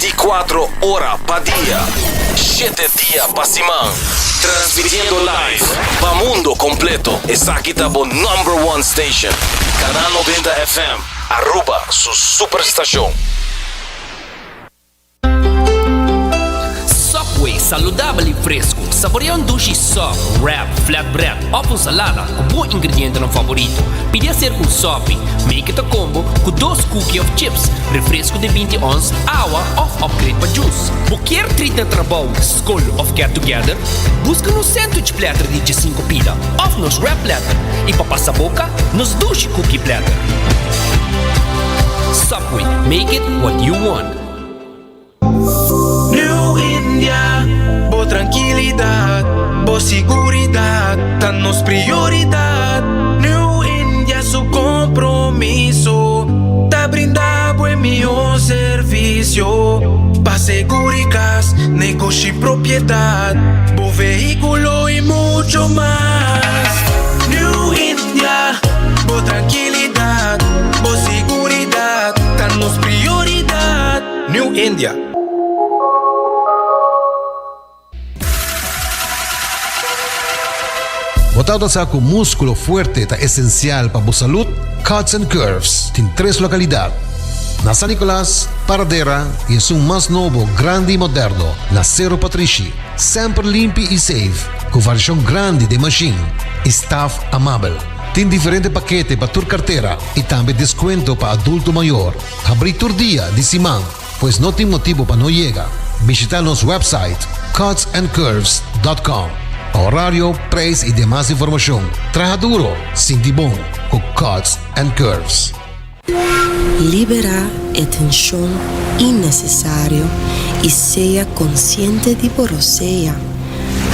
24 horas pa' día, 7 días pa' semana. Transmitiendo live pa' mundo completo. Esa aquí está por number one station. Canal 90 FM. Aruba, su superestación. Subway, saudável e fresco. Saboreia dushi soft, wrap, flatbread ou com salada com bom ingrediente no favorito. Podia ser com sopi, make it a combo com 2 cookies of chips, refresco de 20 ons, água ou upgrade para juice. Qualquer treat de trabalho, school of get together, busca no sandwich platter de 5 pila, ou nos wrap platter, e para passar boca, nos dushi cookie platter. Subway, make it what you want. New India, boa tranquilidad, boa seguridad, danos prioridad. New India, su compromiso, te brinda buen mejor servicio. Pa' seguricas, negocio y propiedad, bo vehículo y mucho más. New India, boa tranquilidad, boa seguridad, danos prioridad. New India. Botado sa com músculo fuerte ta esencial para a saúde, Cuts and Curves tem 3 localidades. Na San Nicolás, Paradera e é um mais novo, grande e moderno, na Cerro Patrici. Sempre limpo e safe, com variação grande de machine. Staff amável. Tem diferentes paquetes para tua carteira e também desconto para adulto maior. Abrir todo dia de semana, pois não tem motivo para não chegar. Visitar nosso website cutsandcurves.com. Horário, preço e demais informação. Traja duro, sinti bom, com Cuts and Curves. Libera a tensão innecessária e seja consciente de roceia.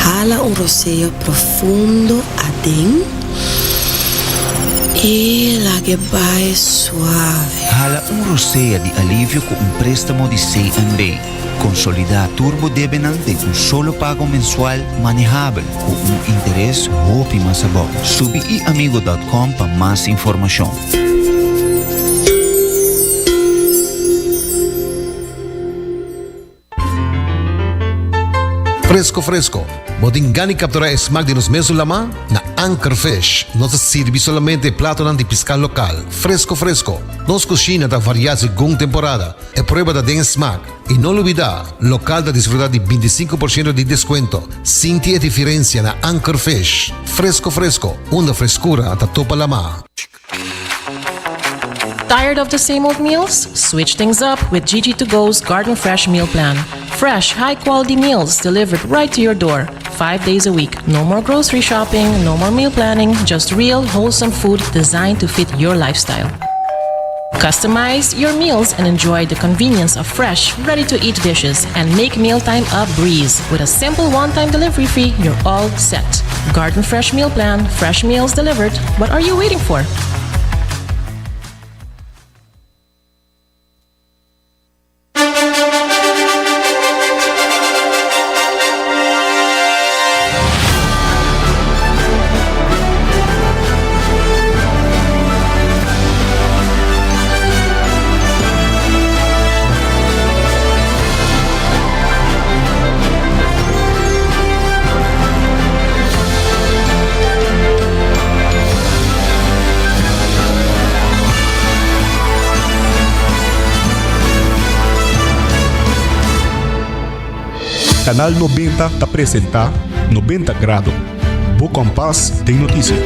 Jala roceio profundo adentro e la que vai suave. Jala roceia de alívio com préstamo de C&B. Consolidar Turbo Debenante com solo pago mensual manejável com interesse roupa mais bom. Subiamigo.com para mais informação. Fresco. Bodingani capturar smack de nos mesos lama na Anchor Fish. Nos sirve solamente plato de pescar local. Fresco. Nos cocina da variar según temporada. É prueba da den smack. E não olvidar, local da desfrutar de 25% de desconto. Sinti a diferença na Anchor Fish. Fresco. Uma frescura até topa lama. Tired of the same old meals? Switch things up with GG2Go's Garden Fresh Meal Plan. Fresh, high-quality meals delivered right to your door, 5 days a week. No more grocery shopping, no more meal planning, just real, wholesome food designed to fit your lifestyle. Customize your meals and enjoy the convenience of fresh, ready-to-eat dishes and make mealtime a breeze. With a simple one-time delivery fee, you're all set. Garden Fresh Meal Plan, fresh meals delivered. What are you waiting for? Canal 90 apresenta 90 Grado. Bo Compass tem notícia.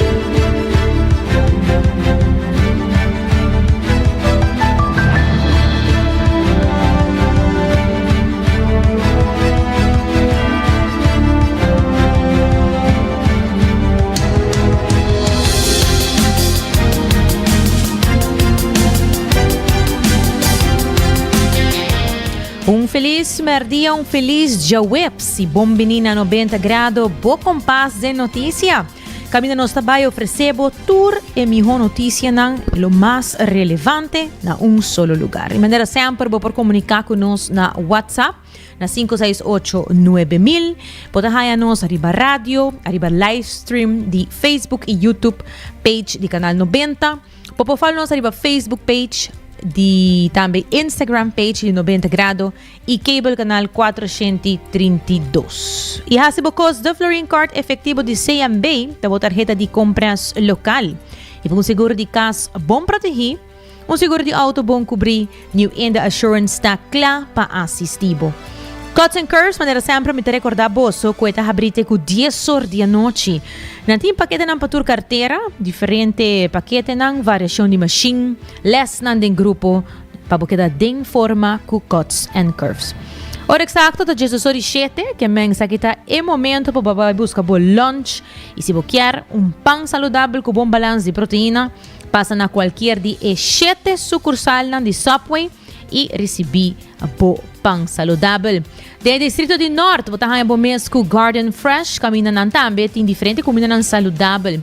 Um feliz merdia, um feliz Jaweps e bom menina 90 grado, bo compass de notícia. Caminho nos trabalho oferecebo tour e melhor notícia não lo mais relevante na solo lugar. De maneira sempre por comunicar conosco na WhatsApp na 568-9000. Pode nos arriba rádio, arriba live stream de Facebook e YouTube page de Canal 90. Pode falar nos arriba Facebook page di também Instagram page de 90 Grado e cable canal 432. E hasibo cost de Flooring Card efetivo de CMB, da tarjeta de compras local. E com seguro de casa bom proteger, seguro de auto bom cobrir, New End Assurance está claro para assistivo. Cuts and Curves, maneira sempre me recordar bosso, que está abrindo com 10 horas da noite. Não tem paquete na patur carteira, diferente paquete na variação de machine, less na den grupo, para porque da den forma com Cuts and Curves. Hora exacto da 17, que mensa que está é momento para buscar bom lunch e se quer pão saudável com bom balanço de proteína, passa na qualquer de 7 sucursal de Subway e recebi bom pão saudável. Do distrito de Norte, você tem bom mês com Garden Fresh, caminhando também, tem diferente comida saudável.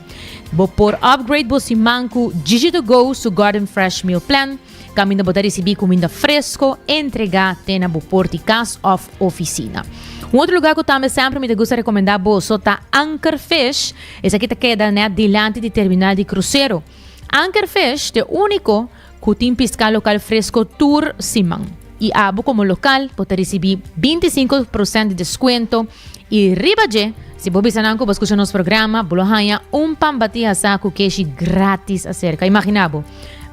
Vou por upgrade, você manco Digital Go su Garden Fresh Meal Plan, caminhando você receber comida fresco, entregar tem na porta de casa of oficina. Outro lugar que eu também sempre me gusta recomendar você tá Anchor Fish, esse aqui queda né delante do terminal de cruzeiro. Anchor Fish é o único que tem pesca local fresco tour Simão. E abo como local pode receber 25% de desconto e ribaje, se você bisa nanko escuchar nosso programa, bolohanha pão batia saco queijo grátis acerca. Imaginabo,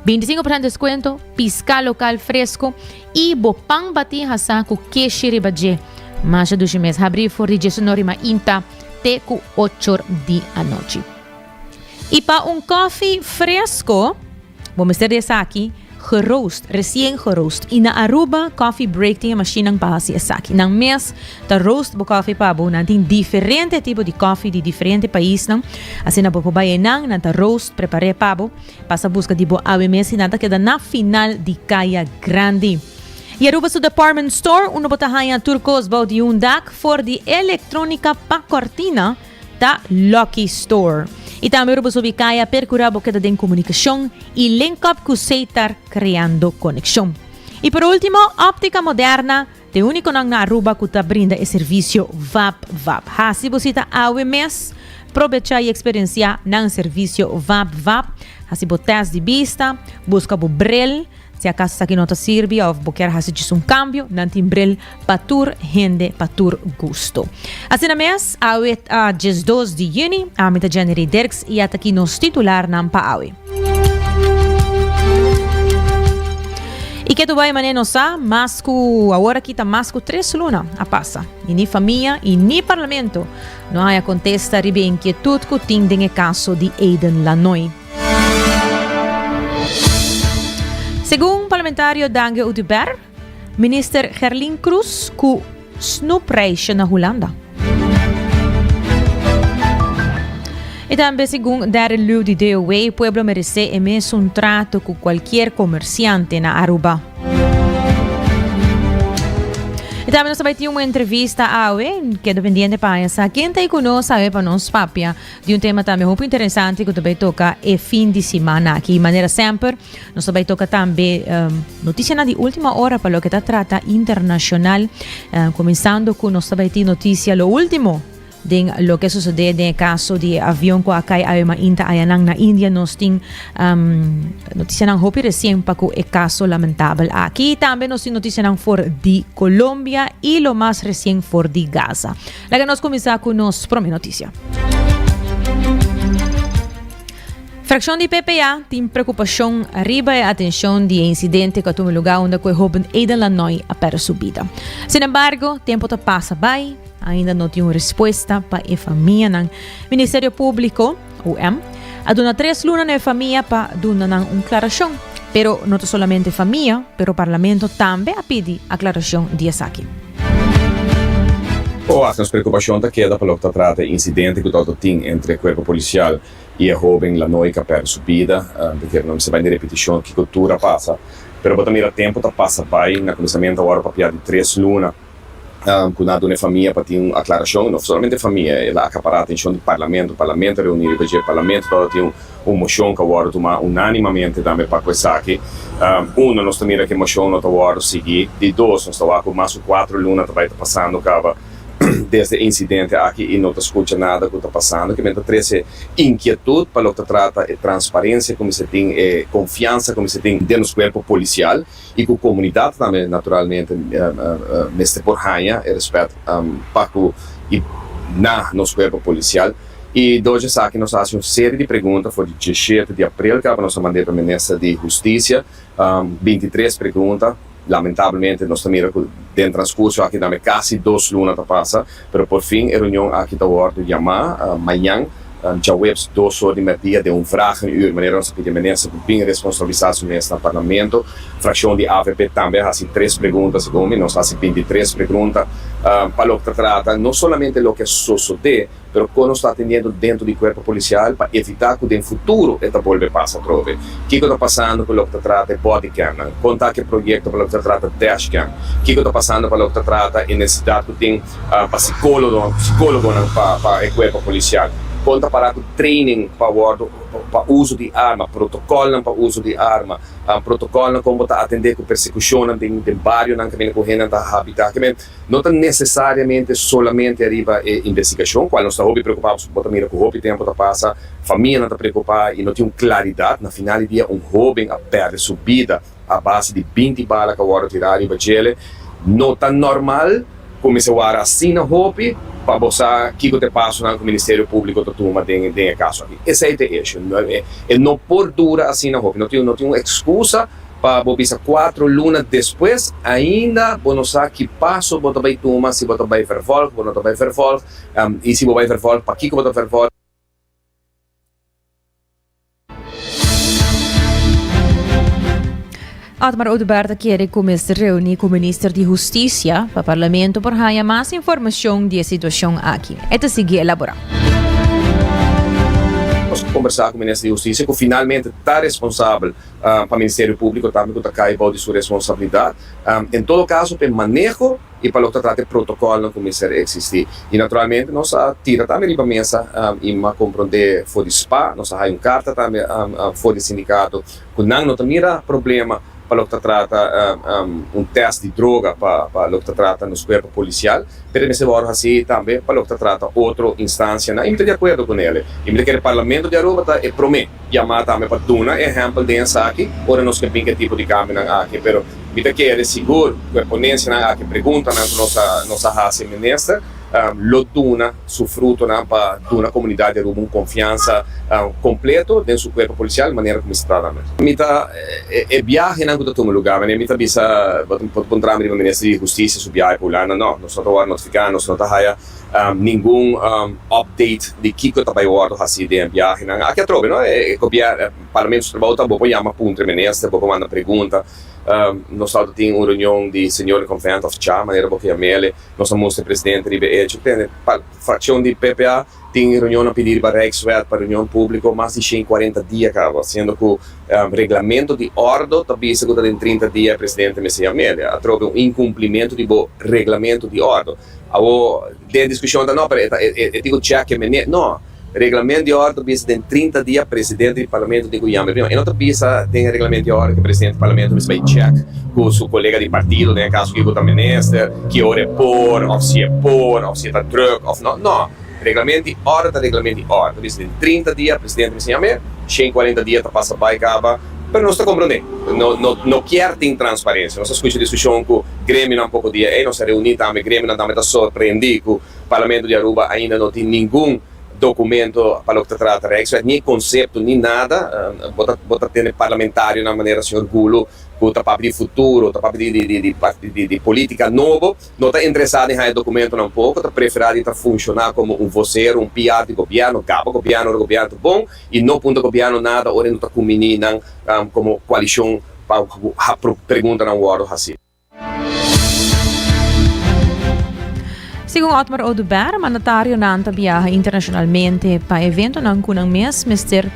25% de desconto, pesca local fresco e pão batia saco queijo ribaje. Mas do mês abrir for de sonorima inta te ku 8 da noite. E para coffee fresco, vamos ter essa aqui, recém geroost. E na Aruba Coffee Break tem a machine para fazer essa aqui. Na mês, da roast do coffee para boa, tem diferente tipo de coffee de diferente país, não? Assim na boa baia nang, na roast prepare para boa, passa busca de boa ave mês e nada queda na final de Caia Grande. E Aruba su department store, uno botahaya turcos bau de dak for de eletrônica pa cortina da Lucky Store. E também Aruba su bicaya percura boqueta de comunicação e link up com seitar criando conexão. E por último, óptica moderna, de único na Aruba que ta brinda o serviço VAP. Se você está ao mês, aproveitar e experienciar no serviço VAP. Se você teste de vista, busca o brel, se acaso aqui não te serve ou quer fazer cambio, não tem brel para tur rende, para tur gusto. Assim na mês, a 12 de junho, a mitad de janeiro Derks e até aqui nos titular na Paawe. E que tu vai maneiro sa, masco, agora aqui tá masco 3 lunas a passa. E nem família e nem parlamento. Não há contesta ribe inquietude que tem den caso de Aiden Lanoy. Segundo o parlamentário Dange Uduber, minister Gerlin Cruz com snoepreisje na Holanda. E também, segundo Darren Liu de DOA, o pueblo merece emesso um trato com qualquer comerciante na Aruba. E também nós vamos ter uma entrevista a que é dependente para essa. Quem está aí conosco para nós papia de um tema também muito interessante que também toca é fim de semana aqui. De maneira sempre, nós também toca também notícia de última hora para o que está trata internacional. Começando com nós também ter notícia lo último de lo que sucede no caso de avião que acai a uma inta ayanang na India. Nós temos notícia ng hopi recém para o caso lamentável aqui. Também nós temos notícia ng for de Colômbia e lo mais recém for de Gaza. Laga nós começar com nossa primeira notícia. Fração de PPA tem preocupação arriba e atenção de incidente que teve lugar onde o jovem Aiden Lanoy a perder sua vida. Sin embargo, tempo te passa bem, ainda não tem uma resposta para a família do Ministério Público, UM, a dona 3 lunas na família para dar uma declaração. Pero não somente a família, pero o parlamento também a pedir a declaração de Asaki. A nossa preocupação está queda pelo que trata incidente que todo tem entre o corpo policial e a jovem Lanoy que perde sua vida, porque não se vai em repetição que cultura passa. Pero também o tempo está passa bem, no começamento agora para de 3 lunas, quando a dona família para ter uma declaração, não somente a família, ela acapará a atenção do parlamento, o parlamento reunir o parlamento todo tem uma moção que agora toma unanimamente também para coisa aqui. Nós também que moção não agora seguir, de 2 nós estamos com mais 4 lunas vai passando acaba desde incidente aqui e não te escuta nada que está passando, que me traz inquietude para o que trata de transparência, como se tem confiança, como se tem dentro do corpo policial e com a comunidade também, naturalmente, neste por ranha, respeito para e na nosso corpo policial. E hoje aqui nós fazemos uma série de perguntas, foi de 17 de abril, que nós mandamos para a Ministra de Justiça, 23 perguntas. Lamentavelmente, nós também dentro do transcurso aqui dá quase 2 lunas para passar, mas por fim, a reunião aqui está hora de chamar amanhã. Já webs 2 horas de meia de vraag de maneira nós pedimos ministra por bem responsabilizados no parlamento. Fração de AVP também faz 3 perguntas, como nós fazemos 23 perguntas para o que trata não somente o que sucede, mas como está atendendo dentro do corpo policial para evitar que no futuro esta volve passar trove. O que está passando com o que trata de body cam, contar que projeto para o que trata de dash cam, o que está passando para o que trata de necessidade que tem para psicólogo para o corpo policial. Conta para o training para o uso de arma, protocolo para o uso de arma, protocolo como está atender com persecução de bairro, não que correndo da habitat, que não está necessariamente solamente arriba a investigação, qual nós estamos preocupados com o tempo da passa, família não está preocupada e não tem claridade, na final do dia jovem a perder sua vida a base de 20 balas que agora tirar e bajele, não está normal, como se agora assina roupa, para você que te passa no Ministério Público da turma tem caso aqui. Esse é o eixo. Não por dura assim na roupa. Não tem uma excusa para você 4 lunas depois ainda você sabe que passo você vai turma se você vai vervolg, você não vai vervolg e se você vai vervolg para que você vervolg. Otmar Oduberta quer começar a reunir com o Ministro de Justiça para o Parlamento para ganhar mais informação da situação aqui. Este sigue elaborado. Nós conversar com o Ministro de Justiça que finalmente está responsável para o Ministério Público também que está caindo de sua responsabilidade. Em todo caso, para o manejo e para o que trata de protocolo como isso existir. E naturalmente nós tira também para a mesa e compreender for de SPA, nós temos uma carta também for de sindicato que não mira problema para o que trata teste de droga para o que trata no corpo policial, mas nesse hora assim também para o que trata outra instância, e estou de acordo com ele. E me que o Parlamento de Aruba está promete chamar também para dar exemplo dessa aqui, ora nós que que tipo de câmbio aqui, pero me que ele seguro que a ponência aqui pergunta na nossa raça ministra lo duna su fruto para uma comunidade de Aruba confiança completo dentro do corpo policial de maneira como se trata. Mita é viagem em algum lugar, mas mita bisa encontrar o Ministro de Justiça sobre viagem pulando, não, nós não estamos notificando, nós não estamos nenhum update de que está vai ordem assim de viagem. Aqui é trobe, não? É copiar parlamento de volta, vou chamar para o ministro, vou mandar pergunta. Nós temos uma reunião de senhor conference of chá, maneira que chamele, nós somos o presidente de BED, tem fração de PPA, tem reunião a pedir para Rexwet, para reunião pública, mais de 140 dias, sendo que o regulamento de ordem também segura em 30 dias o presidente me chamele, trove um incumprimento de regulamento de ordem. Tem discussão da não, eu digo check não. Regulamento de ordem bisa tem 30 dias presidente do parlamento de Guiana. E outra bisa tem regulamento de ordem que o presidente do parlamento vai check com seu colega de partido, né, caso que o ministro, que ora é por, ou se está truck, ou não. Regulamento de ordem. Bisa tem 30 dias presidente me chama, 140 dias tá passa para acaba. Mas nós estamos compreendendo, não quer ter transparência. Nós escutamos discussão com o Grêmio um pouco dia, nós reunimos também, o Grêmio também está surpreendido que o parlamento de Aruba ainda não tem nenhum documento para o que trata Rexwet, nem conceito, nem nada, bota ter parlamentário na maneira senhor Gulo, que está para de futuro, está para de política novo, não está interessado em documento um pouco, está preferido estar funcionar como um voceiro, um PR de governo, cabo governo bom, e não ponto governo nada, ora não está com menina como coalição para pergunta na hora assim. Segundo Otmar Oduber, mandatário nanta viaja internacionalmente para evento ng kunang mes, Mr.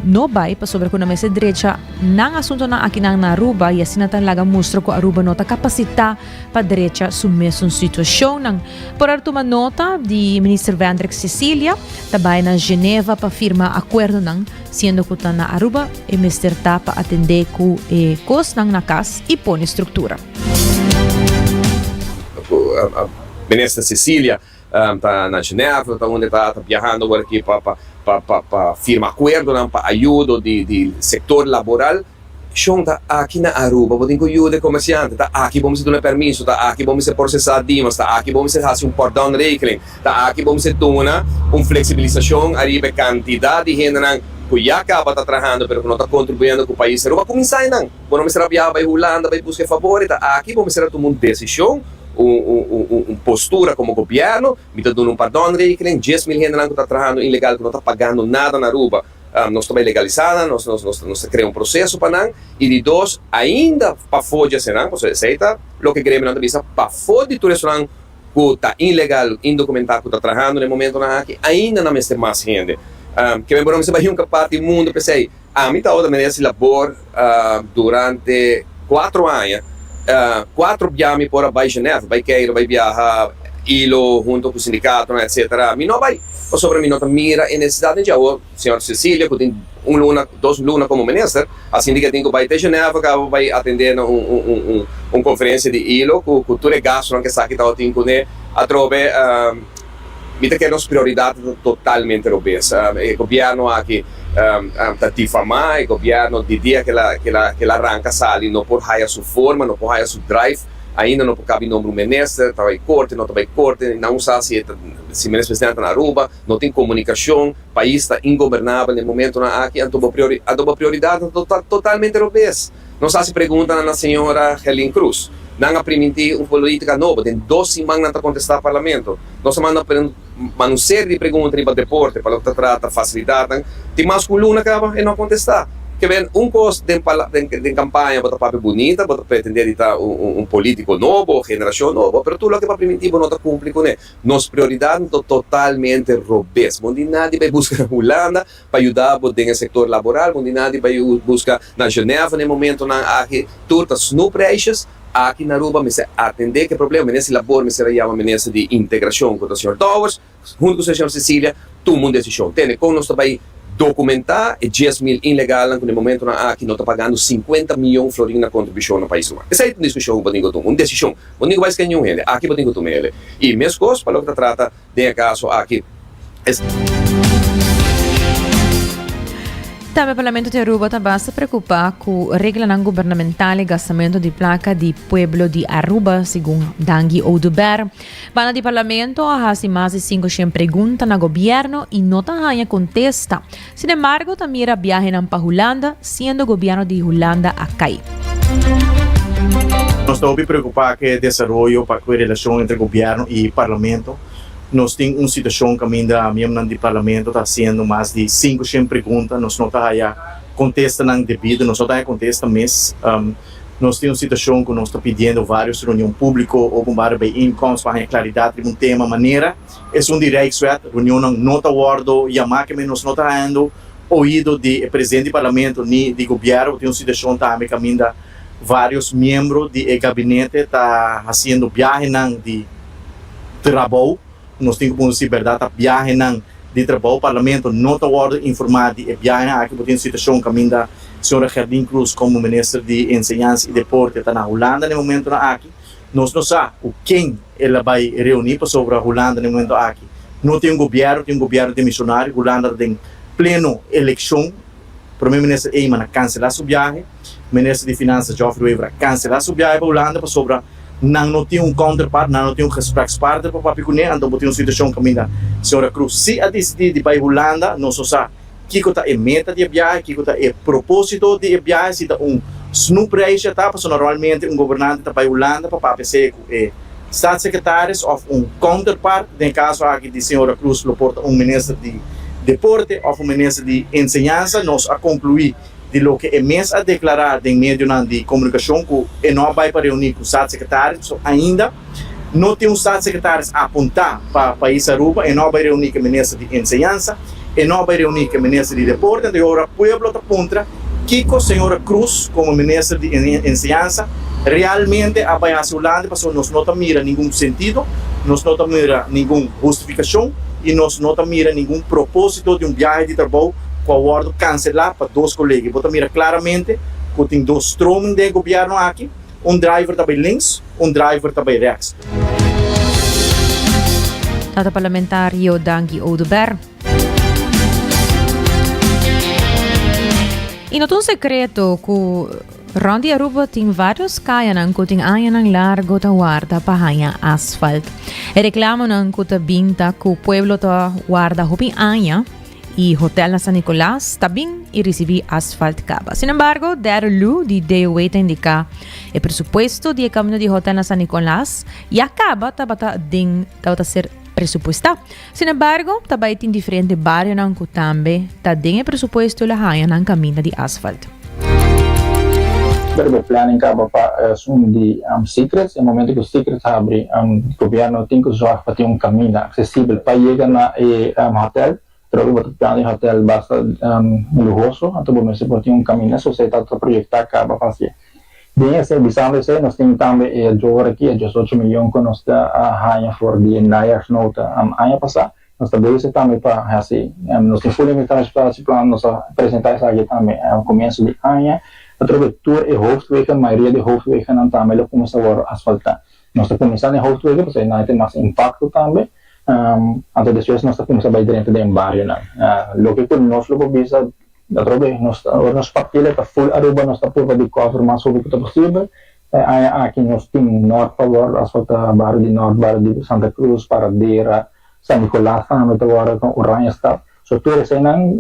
Nobay, pa sobre kunang mes direita, nang asunto na aqui na Aruba, e assim talaga mostra ko Aruba nota kapasita pa direita sa mesmong sitwasyon ng porartuma nota di Minister Vandrek Cecilia, tabay na Geneva pa firma acuerdo ng siendo ko na Aruba, e Mr. Ta pa atende ko kos ng nakas ipon estruktura. Ministra Cecília tá na Geneva, tá onde tá viajando agora aqui para firmar acordo, para ajuda de setor laboral. Então, tá aqui na Aruba, vou ter que ajuda comerciante, tá aqui vamos ter permisso, tá aqui vamos processar dimas, tá aqui vamos fazer perdão de rekening, tá aqui vamos ter uma flexibilização arriba a quantidade de gente que já acaba trabalhando, pero que não está contribuindo com o país. Aruba começar não, quando vamos viajar para Holanda, vai buscar favor, tá aqui vamos tomar uma decisão, uma postura como governo, me está dando perdão de rekening, 10 mil gente que está trabalhando ilegal, que não está pagando nada na Aruba. Nós estamos legalizada, nós criamos processo para nós, e de dois, ainda para fora de não, você aceita o que queremos na vista, para fora de tudo isso que está ilegal, indocumentado, que está trabalhando no momento na aqui, ainda não tem mais gente. Que me parece que uma parte do mundo, pensei, a mim está outra merece labor durante 4 anos, 4 viagens por a Geneva, vai querer, vai viajar, ILO, junto com o sindicato, etc. Mi não vai, sobre mim não mira a necessidade de a senhora Cecília, que tem 2 lunas como ministro, assim que tem que vai ter Geneva, que vai atender uma conferência de ILO, que tudo é gasto, que está aqui, tem que a trove, mira que as prioridades totalmente obesas. O governo aqui está difamando, o governo de dia que ela arranca sali, não pode haiar sua forma, não pode haiar seu drive, ainda não cabe nome do ministro, está em corte, não está em corte, não sabe se o ministro presidente na Aruba, não tem comunicação, o país está ingovernável no momento aqui, a prioridade totalmente obesa. Não sabe se pergunta na senhora Helen Cruz, não a permitir uma política nova, tem 2 semanas para contestar o parlamento, nós mandamos uma série de perguntas para o deporte, para o que trata facilidade, tem mais que uma acaba e não contestar. Que vem custo de campanha para papel bonita, para pretender estar político novo, geração nova, mas tudo o que para primitivo não está cumprindo com ele. Nossa prioridade é totalmente robust. Onde nadie vai buscar na Holanda para ajudar no setor laboral, onde nadie vai buscar na Geneva no momento na que turtas no preços. Aqui na Aruba, me atender que problema, nesse labor, me será uma ministra de integração com o Sr. Towers, junto com a Sra. Cecília, todo mundo decisão. Tem com nós também documentar e 10 mil ilegal no momento na aqui não está pagando 50 milhões de florins na contribuição no país. Essa é uma discussão para ninguém tomar, uma decisão. Para ninguém vai esquecer ele, aqui para ninguém tomar ele. E mesmo coisa para o que trata de caso aqui. Também o Parlamento de Aruba também se preocupa com a regra governamental e gastamento de placa de Pueblo de Aruba, segundo Dangi Oduber. Bana de Parlamento há mais de 500 perguntas no governo e não tem contesta. Sin embargo, também mira viagem para Holanda, sendo o governo de Holanda a cair. Nós estamos preocupados com o desenvolvimento para a relação entre governo e parlamento. Nós temos uma situação que ainda membro do parlamento está sendo mais de 500 perguntas, nós não está contesta não devido, nós não está contesta mês. Nós temos uma situação que nós está pedindo várias reuniões públicas ou com várias incomes para a claridade de um tema maneira. É direito, reunião não está guardo, e a máquina nós não está dando ouvido de presidente do parlamento nem de governo. Tem uma situação também que ainda vários membros do gabinete está fazendo viagem de trabalho. Nós temos que ser verdade, a viagem de trabalho, o parlamento não está informado de viagem, aqui tem uma situação que ainda a senhora Helen Cruz, como ministra de Enseñança e Deporte, está na Holanda no momento aqui. Nós não sabemos quem ela vai reunir sobre a Holanda no momento aqui. Não tem um governo de missionário, a Holanda tem pleno eleição. O primeiro-ministro Eyman cancelar sua viagem, o ministro de Finanças, Geoffrey Wever, cancelar sua viagem para a Holanda sobre não tem um counterpart, não tem um respect para papi com ele, então tem uma situação que a senhora Cruz, se a decidir de ir para a Holanda, não só sabe que é a meta de viagem, que é o propósito de viagem, se é snoop reis, porque normalmente um governante está para a Holanda, para papi ser staatssecretários ou um counterpart, no caso aqui de senhora Cruz, porta um ministro de Deporte ou um ministro de Enseñança, nós a concluir de lo que é mês a declarar em meio de comunicação que não vai para reunir com os staatssecretários, ainda não tem um staatssecretário a apontar para o país Aruba, e não vai reunir com o ministro de Enseñança, e não vai reunir com o ministro de Deporte, então agora o Pueblo está contra que a senhora Cruz, como ministro de Enseñança, realmente vai a Holanda, porque nós não mira nenhum sentido, nós não mira nenhuma justificação, e nós não mira nenhum propósito de viagem de trabalho com o acordo cancelar para 2 colegas. Você mira claramente que tem 2 stroming de governo aqui, driver está bem links, driver está bem rechts. Tata parlamentario Dangi Oduber. E não um secreto que Rondi Aruba tem vários kaianan que tem aianan largo da guarda para asfalt. E reclamam que ta binta que o pueblo ta guarda hopi aia e hotel na San Nicolás também e recebi asfalt caba. Sin embargo, der lu de DOE ta indica e presupuesto de caminho de hotel na San Nicolás e acaba tabata ding tabata ser presupuesta. Sin embargo, também tem diferente barrio nang kutambe, ta dinge presupuesto la haya nang camina de asfalt. Pero planning ka ba pa di secrets, no momento que os secrets abre, o governo tem que usar para ter caminho acessível para chegar na hotel, pero o plano de hotel basta lujoso, então bom, se pode ter caminho, se você está projetar acaba fazer. Bem, esse visando esse, nós temos também agora aqui, 18 milhões que nós ganhamos por dia na nota ano passado. Nós também também para assim, nós temos full inventário para esse plano, nós apresentar isso aqui também no começo de ano. Através de hoofdwegen, a maioria de hoofdwegen não também ele começa a asfaltar. Nós estamos começando em hoofdwegen, porque não tem mais impacto também. Então depois nós estamos começando a ir dentro de bairro, né? Lo que nós logo visa através nós partilha tá full Aruba, nós está por de cover mais sobre o que possível. Aqui nós temos norte favor asfaltar bairro de norte, bairro de Santa Cruz, Paradeira, San Nicolás, também agora com Oranha está. So tuh saya nang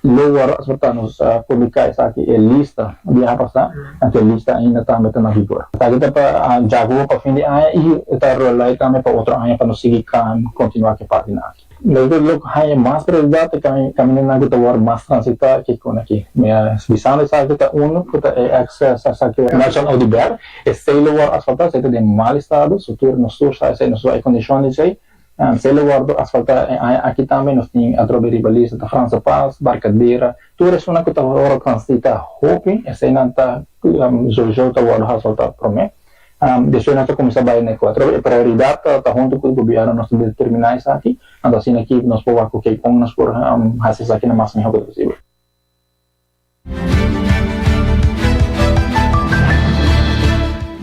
lower asfaltar nos publicar essa aqui é lista dia passar, então lista ainda também está na vigor. Tá kita pa jago para fim de ano e tá rolai também para outro ano para nos seguir can continuar que parte na. Logo hanya mais prioridade kami na kita war mais transita que com aqui. Mas visando essa kita kita access essa aqui national Oduber, é sei lower asfaltar, sei de mal estado, so tuh nos sei nos vai condições aí. Se ele guarda asfaltar aqui também nós temos a tropa ribalista da França Paz, Barcadeira, tudo isso na que está agora transita Hopi, essa não está já está guarda asfaltar para mim. Depois nós começamos a bair na quatro, a prioridade está junto com o governo nós determinar isso aqui, então assim aqui nós podemos colocar com nós por fazer isso aqui na máxima rápido possível.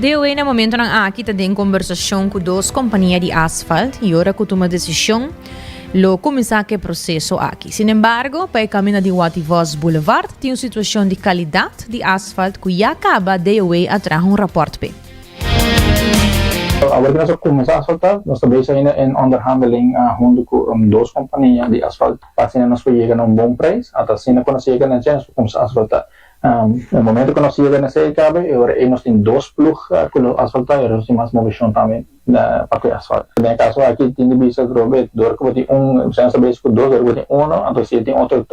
DOE na momento ng aqui tem conversação com duas companhias de asfalto e ora que toma decisão lo começar que processo aqui. Sin embargo, para o caminho de Wativos Boulevard tem uma situação de qualidade de asfalto que já acaba DOE a trazer rapport pe. Agora que nós começamos a asfaltar, nós também ainda em underhandeling junto com duas companhias de asfalto para assim nós chegar a bom preço, até assim quando chega na chance começar a asfaltar. No momento que nós chegamos nesse cabe, agora nós temos dois plugs que asfaltar e nós temos mais movição também para o asfalto. No caso aqui tem de bisa drobe, dor que tem sem saber se dois, dor tem então se tem outro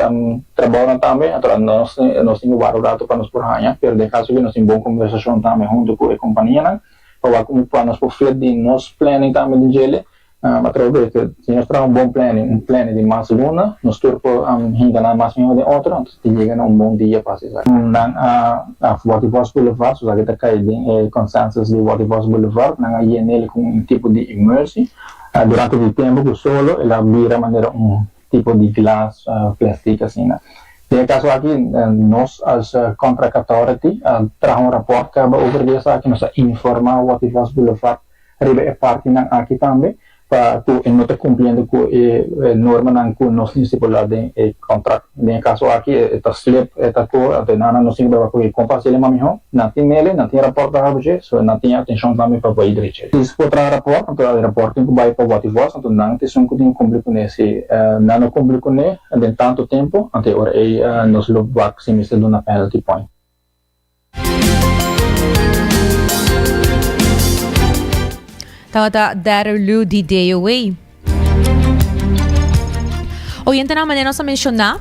trabalho também, então nós temos vários dados para nos por hanya, pero no caso que nós temos boa conversação também junto com a companhia, né? Para como para nós por fazer de nós planning também de gele. Através que se nós temos bom planning de mais luna, nós turpo hinga na mais de outro, então se chega a bom dia para isso. Na Wativos Boulevard, so kita cai de consensus de Wativos Boulevard, na INL com tipo de emergency. Durante o tempo que solo, ela vira maneira tipo de glass, plástico assim, né? No caso aqui, nós as contract authority traz rapport que over dessa aqui nós informar Wativos Boulevard, ribe é parte na aqui também. Para tu não estar cumprindo com a norma não com nós estipulado em contrato. No caso aqui, está slip, está com até nada nós temos para que compartilhar mais melhor. Não tem nele, não tem rapport da RBG, só não tem atenção também para o direito. Se for para rapport, então o rapport tem que vai para o Wativos, então não tem som que tem cumprir com esse, não cumprir com ele, de tanto tempo, até agora nós lo vamos se mexer na penalty point. Tawata Darulu di DOE. Oriente na maneira nós mencionar,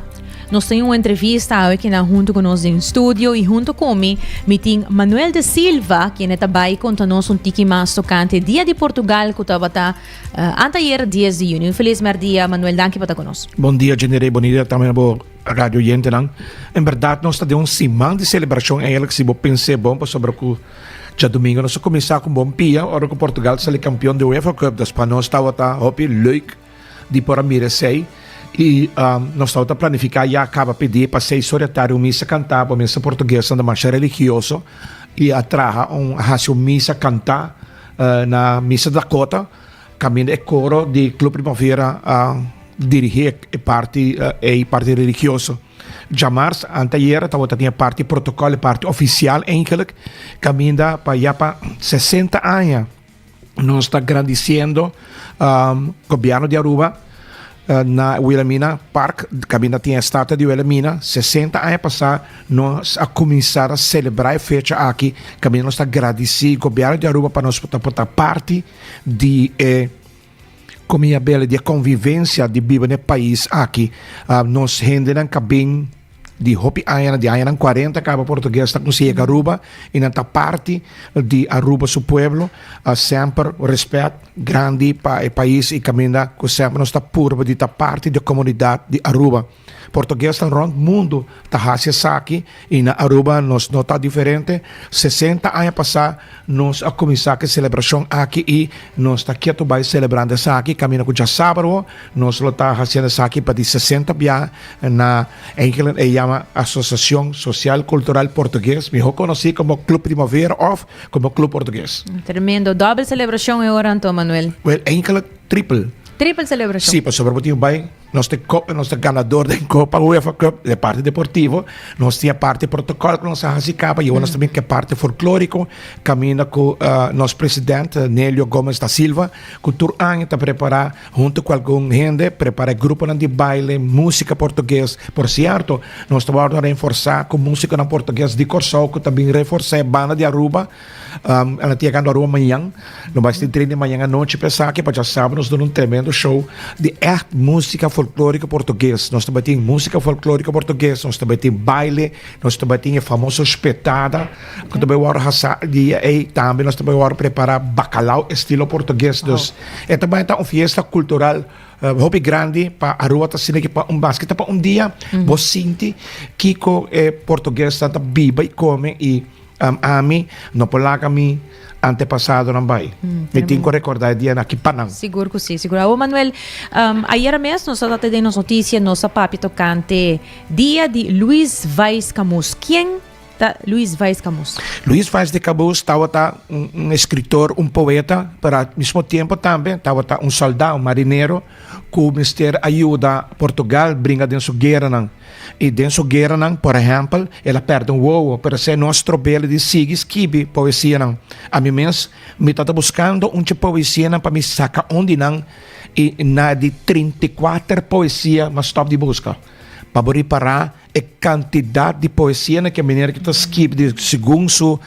nós temos uma entrevista aqui junto com nós em estúdio e junto com mim tem Manuel de Silva, que está contando-nos tiki mais tocante Dia de Portugal que estava anteayer 10 de junho. Feliz dia, Manuel, danke por estar conosco. Bom dia, Generei, bom dia também para Rádio Oriente. Em verdade, nós estamos uma semana de celebração, que se você pensar bom sobre o já domingo nós começamos com bom pia, hora que Portugal se campeão da UEFA Cup, das nós estava hopi leuk de por merecer e nós estava planificar e acaba pedir para ser solitário missa cantar, para missa portuguesa da marcha religiosa e atraja racio missa cantar na missa da Dakota caminho é coro de Clube Primavera a dirigir parte religioso. Jamars anteayer tinha parte protocolo, parte oficial eigenlijk, caminha para 60 anos. Nós está agradecendo governo de Aruba na Wilhelmina Park, caminha tinha a estátua de Wilhelmina, 60 anos passar, nós a começar a celebrar a fecha aqui, caminha nós está agradecer o governo de Aruba para nós poder parte de como é bela de convivência de viver no país aqui. Nós rendem cabem de hopi de Ayana 40 acaba português está com a Aruba e na parte de Aruba seu pueblo sempre respeito grande para o país e caminha que sempre nós está puro de parte da comunidade de Aruba. Português está no mundo está hacia aqui e na Aruba nós não está diferente. 60 anos passar nós a começar a celebração aqui e nós está quieto vai celebrando essa aqui caminha com já sábado nós lo está fazendo essa aqui para de 60 dia na chama Associação Social Cultural Português, mejor conhecido como Clube Primavera ou como Clube Português. Tremendo, doble celebração agora, então, Manuel. Well, triple celebração. Sim, sobre o bem, nós temos ganador da Copa UEFA Cup de parte deportivo, nós temos parte protocolo que nós fazemos e nós também que parte folclórico, caminha com nosso presidente Nélio Gomes da Silva, que todo ano está preparar junto com algum gente, prepara grupo de baile, música português. Por certo, nós estamos a reforçar com música em português de Corsol, que também reforçar a banda de Aruba, ela tinha ganhado Aruba amanhã, não vai ter treino amanhã à noite, pensar que para já sábado nós damos tremendo show de música folclórica português. Nós também temos música folclórica portuguesa, nós também temos baile, nós também temos a famosa espetada, que também vamos e também nós também vamos preparar bacalhau estilo português. É também uma festa cultural hobby grande para a rua, assim que para basquete para dia, você sente que português está viva e come e a mim não polaca mim antepassado não vai. Me tenho que recordar dia na Kipanang. Seguro que sim, seguro. O Manuel, ayer mesmo nós estamos tendo notícia, nossa papi tocante, dia de Luís Vaz Camus. Quem tá Luís Vaz Camus? Luís Vaz de Camus estava um escritor, um poeta, para ao mesmo tempo também estava um soldado, um marinheiro, que o Mister ajuda Portugal, brinca dentro da guerra. E dentro da guerra, por exemplo, ela perde voo para ser nosso belo de seguir esquibe poesia. A mim mesmo, me está buscando poesia para me sacar onde não, e na de 34 poesia, mas stop de busca. Para reparar a quantidade de poesia que a menina que está escrito segundo su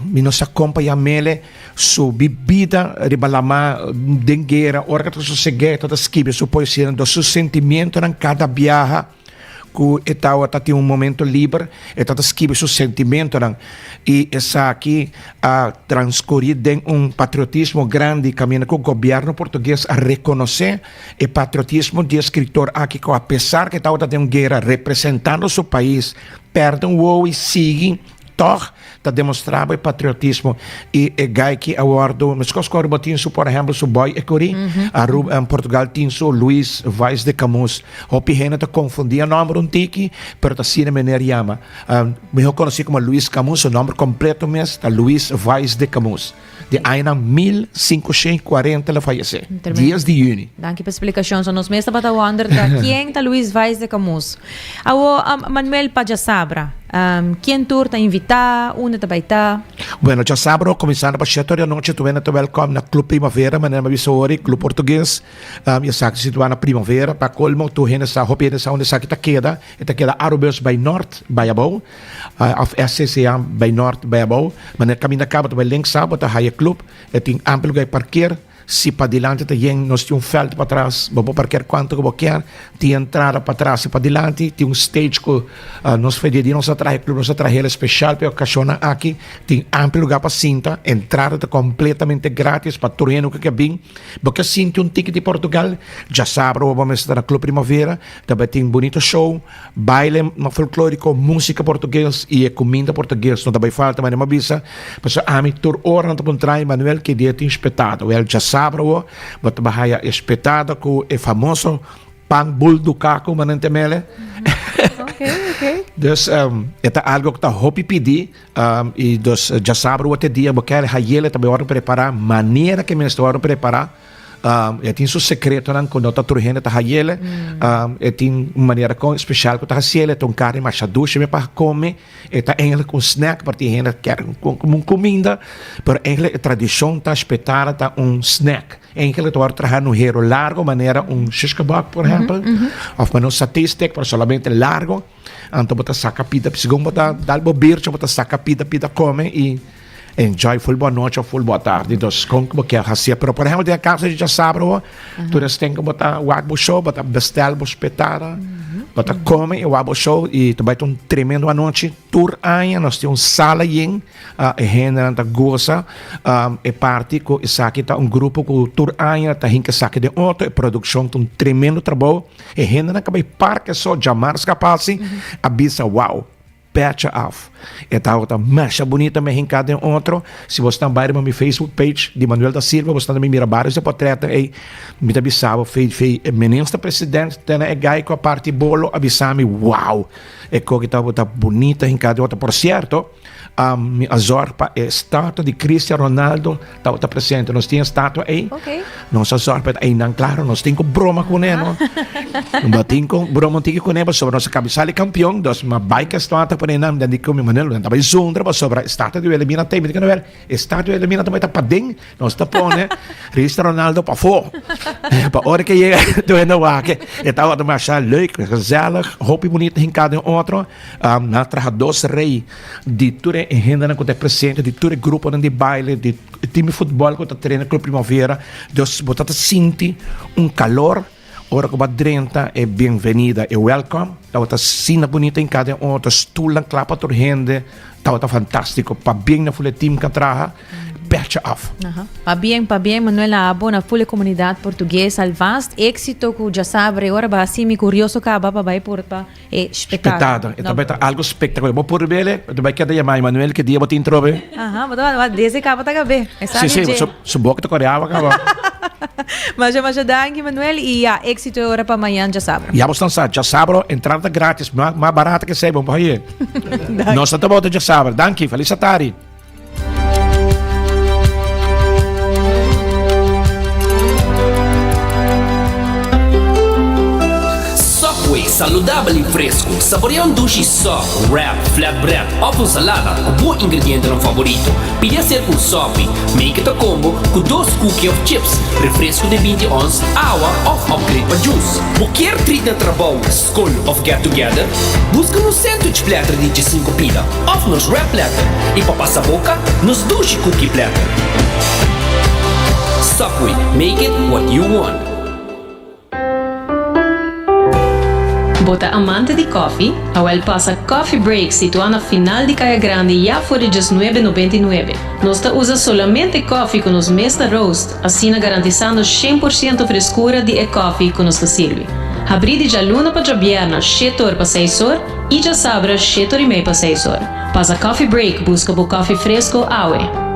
nos acompanha mele su bebida ribalama dengueira ora que su segredo está escrito su poesia do su sentimento em cada viagem que estava tem momento livre está escrito su sentimento e essa aqui a transcorrer em patriotismo grande caminho que o governo português a reconhecer o patriotismo de escritor aqui que apesar que estava tendo guerra representando seu país perde o e sigue está demonstrando o patriotismo e o gai que awardo mas que Aruba tinha por exemplo o boy Ecori Aruba em Portugal tinha o Luís Vaz de Camus o pihena está confundia o nome tiki pero está sendo maneira chama me conheci como Luís Camus o nome completo mesmo é Luís Vaz de Camus de ano 1540 ele faleceu dias de junho. Danke pela explicação só nos mesmo para wonder quem está Luís Vaz de Camus Manuel Pajasabra quem tour está invitar onde está vai estar bueno já sábado começando para 7 da noite tu vem welcome na Clube Primavera maneira bisori Clube Português eu sei que situado na Primavera para colmo tu vem essa roupa essa onde está queda Arubers by North by Abou of SCCA by North by Abou maneira caminho acaba tu vai link sábado a club tem amplo lugar parquear se para diante tem nós temos feld para trás vou parquear quanto que vou querer tem entrada para trás e para diante tem stage que nós fedidimos nossa traje clube nossa traje especial para ocasião aqui tem amplo lugar para cinta entrada completamente grátis para turno que é bem porque sinto ticket de Portugal já sabe vamos estar na Clube Primavera também tem bonito show baile folclórico música português e comida português não também falta mas não me avisa mas a mim tur hora não te trai Manuel que dia tem espetado já sábado, vou trabalhar espetado com o famoso pão bul do caco, manente mele. Dus ito algo que hopi pedi e dus já sabe o outro dia porque ele também hora preparar maneira que nós hora preparar tem seu secreto não quando tá turhendo tá ele tem uma maneira com especial que tá ele tem carne machadouche me para comer tá eigenlijk snack para ter quer como comida pero eigenlijk tradição tá espetada tá snack eigenlijk tu trabalhar no hero largo maneira shish kebab por exemplo ou mas statistic para solamente largo então bota saca pida segundo bota dalbo bircho bota saca pida come e enjoy full boa noite ou full boa tarde dos com que é assim pero por exemplo de casa de já sabe tu tem que botar o show botar bestel espetada botar come e o show e tu vai ter tremendo a noite tour ainda nós temos sala yin e gente tá goza e parte com isso aqui tá grupo com tour ainda tá hinca saque de outro e produção tem tremendo trabalho e gente na cabe parque só jamar capaz avisa wow patch off. Esta outra mecha bonita me rincada em outro. Se você também vai no meu Facebook page de Manuel da Silva, você também mira vários de portretos e me avisava, fez ministro presidente, tem a gai com a parte bolo, avisava-me, wow, é que está bonita rincada em outra. Por certo, a Zorpa é estátua de Cristiano Ronaldo, está presente. Nós temos estátua aí. Nossa Zorpa aí, não, claro, nós temos broma com ele. Nós temos broma com ele sobre nossa cabeça de campeão, dos uma bike estátua para ele, não digo meu Manuel, não estava junto sobre a estátua de Elimina, tem que ver, estátua de Elimina também está para dentro, nós está pondo, Cristiano Ronaldo para fora. Para hora que chega, tu é no ar, que estava a marchar leuk, gezellig, roupa bonita, rincada em outro, na traja dos rei, de tudo em renda que está presente, de todo grupo de baile, de time de futebol que está treinando com a primavera, dus você sente calor, ora que vai drenta é bem-vinda, é welcome, está sina bonita em cada outro, stoel clapa por rende, está fantástico, para bem na full team que traga, patch off. Pa bien, Manuel Abo, na full comunidade portuguesa, al vast éxito que já sabe, agora vai assim, me curioso que a baba vai por pa espetada. E também tá algo espetacular. Vou por ele, tu vai querer chamar Manuel que dia vou te introver. Mas desde cá vai caber. Sim, su boca tá coreava, acaba. Mas já danke Manuel e éxito agora para amanhã, já sabe. Já vamos lançar, já sabe, entrada grátis, mais barata que sei, vamos para aí. Nós estamos voltando, já sabe. Danke, feliz tarde. Saludável e fresco. Saboreia duche soft, wrap, flatbread ou salada com bom ingrediente no favorito. Pide ser com sopi, make it a combo com 2 cookies of chips, refresco de 20 ons, água ou upgrade para juice. Qualquer treat na trabalho, school of get together, busca no sandwich platter de 5 pida, ou nos wrap platter. E para passar boca, nos duche cookie platter. Subway, make it what you want. Bota amante de coffee, Awel passa Coffee Break situado na final de Caia Grande já por $19,99. Nós usa solamente coffee com os mesta roast, assim garantizando 100% frescura de coffee que nos serve. Abrir de luna para viernes, 7 horas para 6 horas e já sabra 7 horas e meia para 6 horas. Passa Coffee Break, busca por coffee fresco, Awe.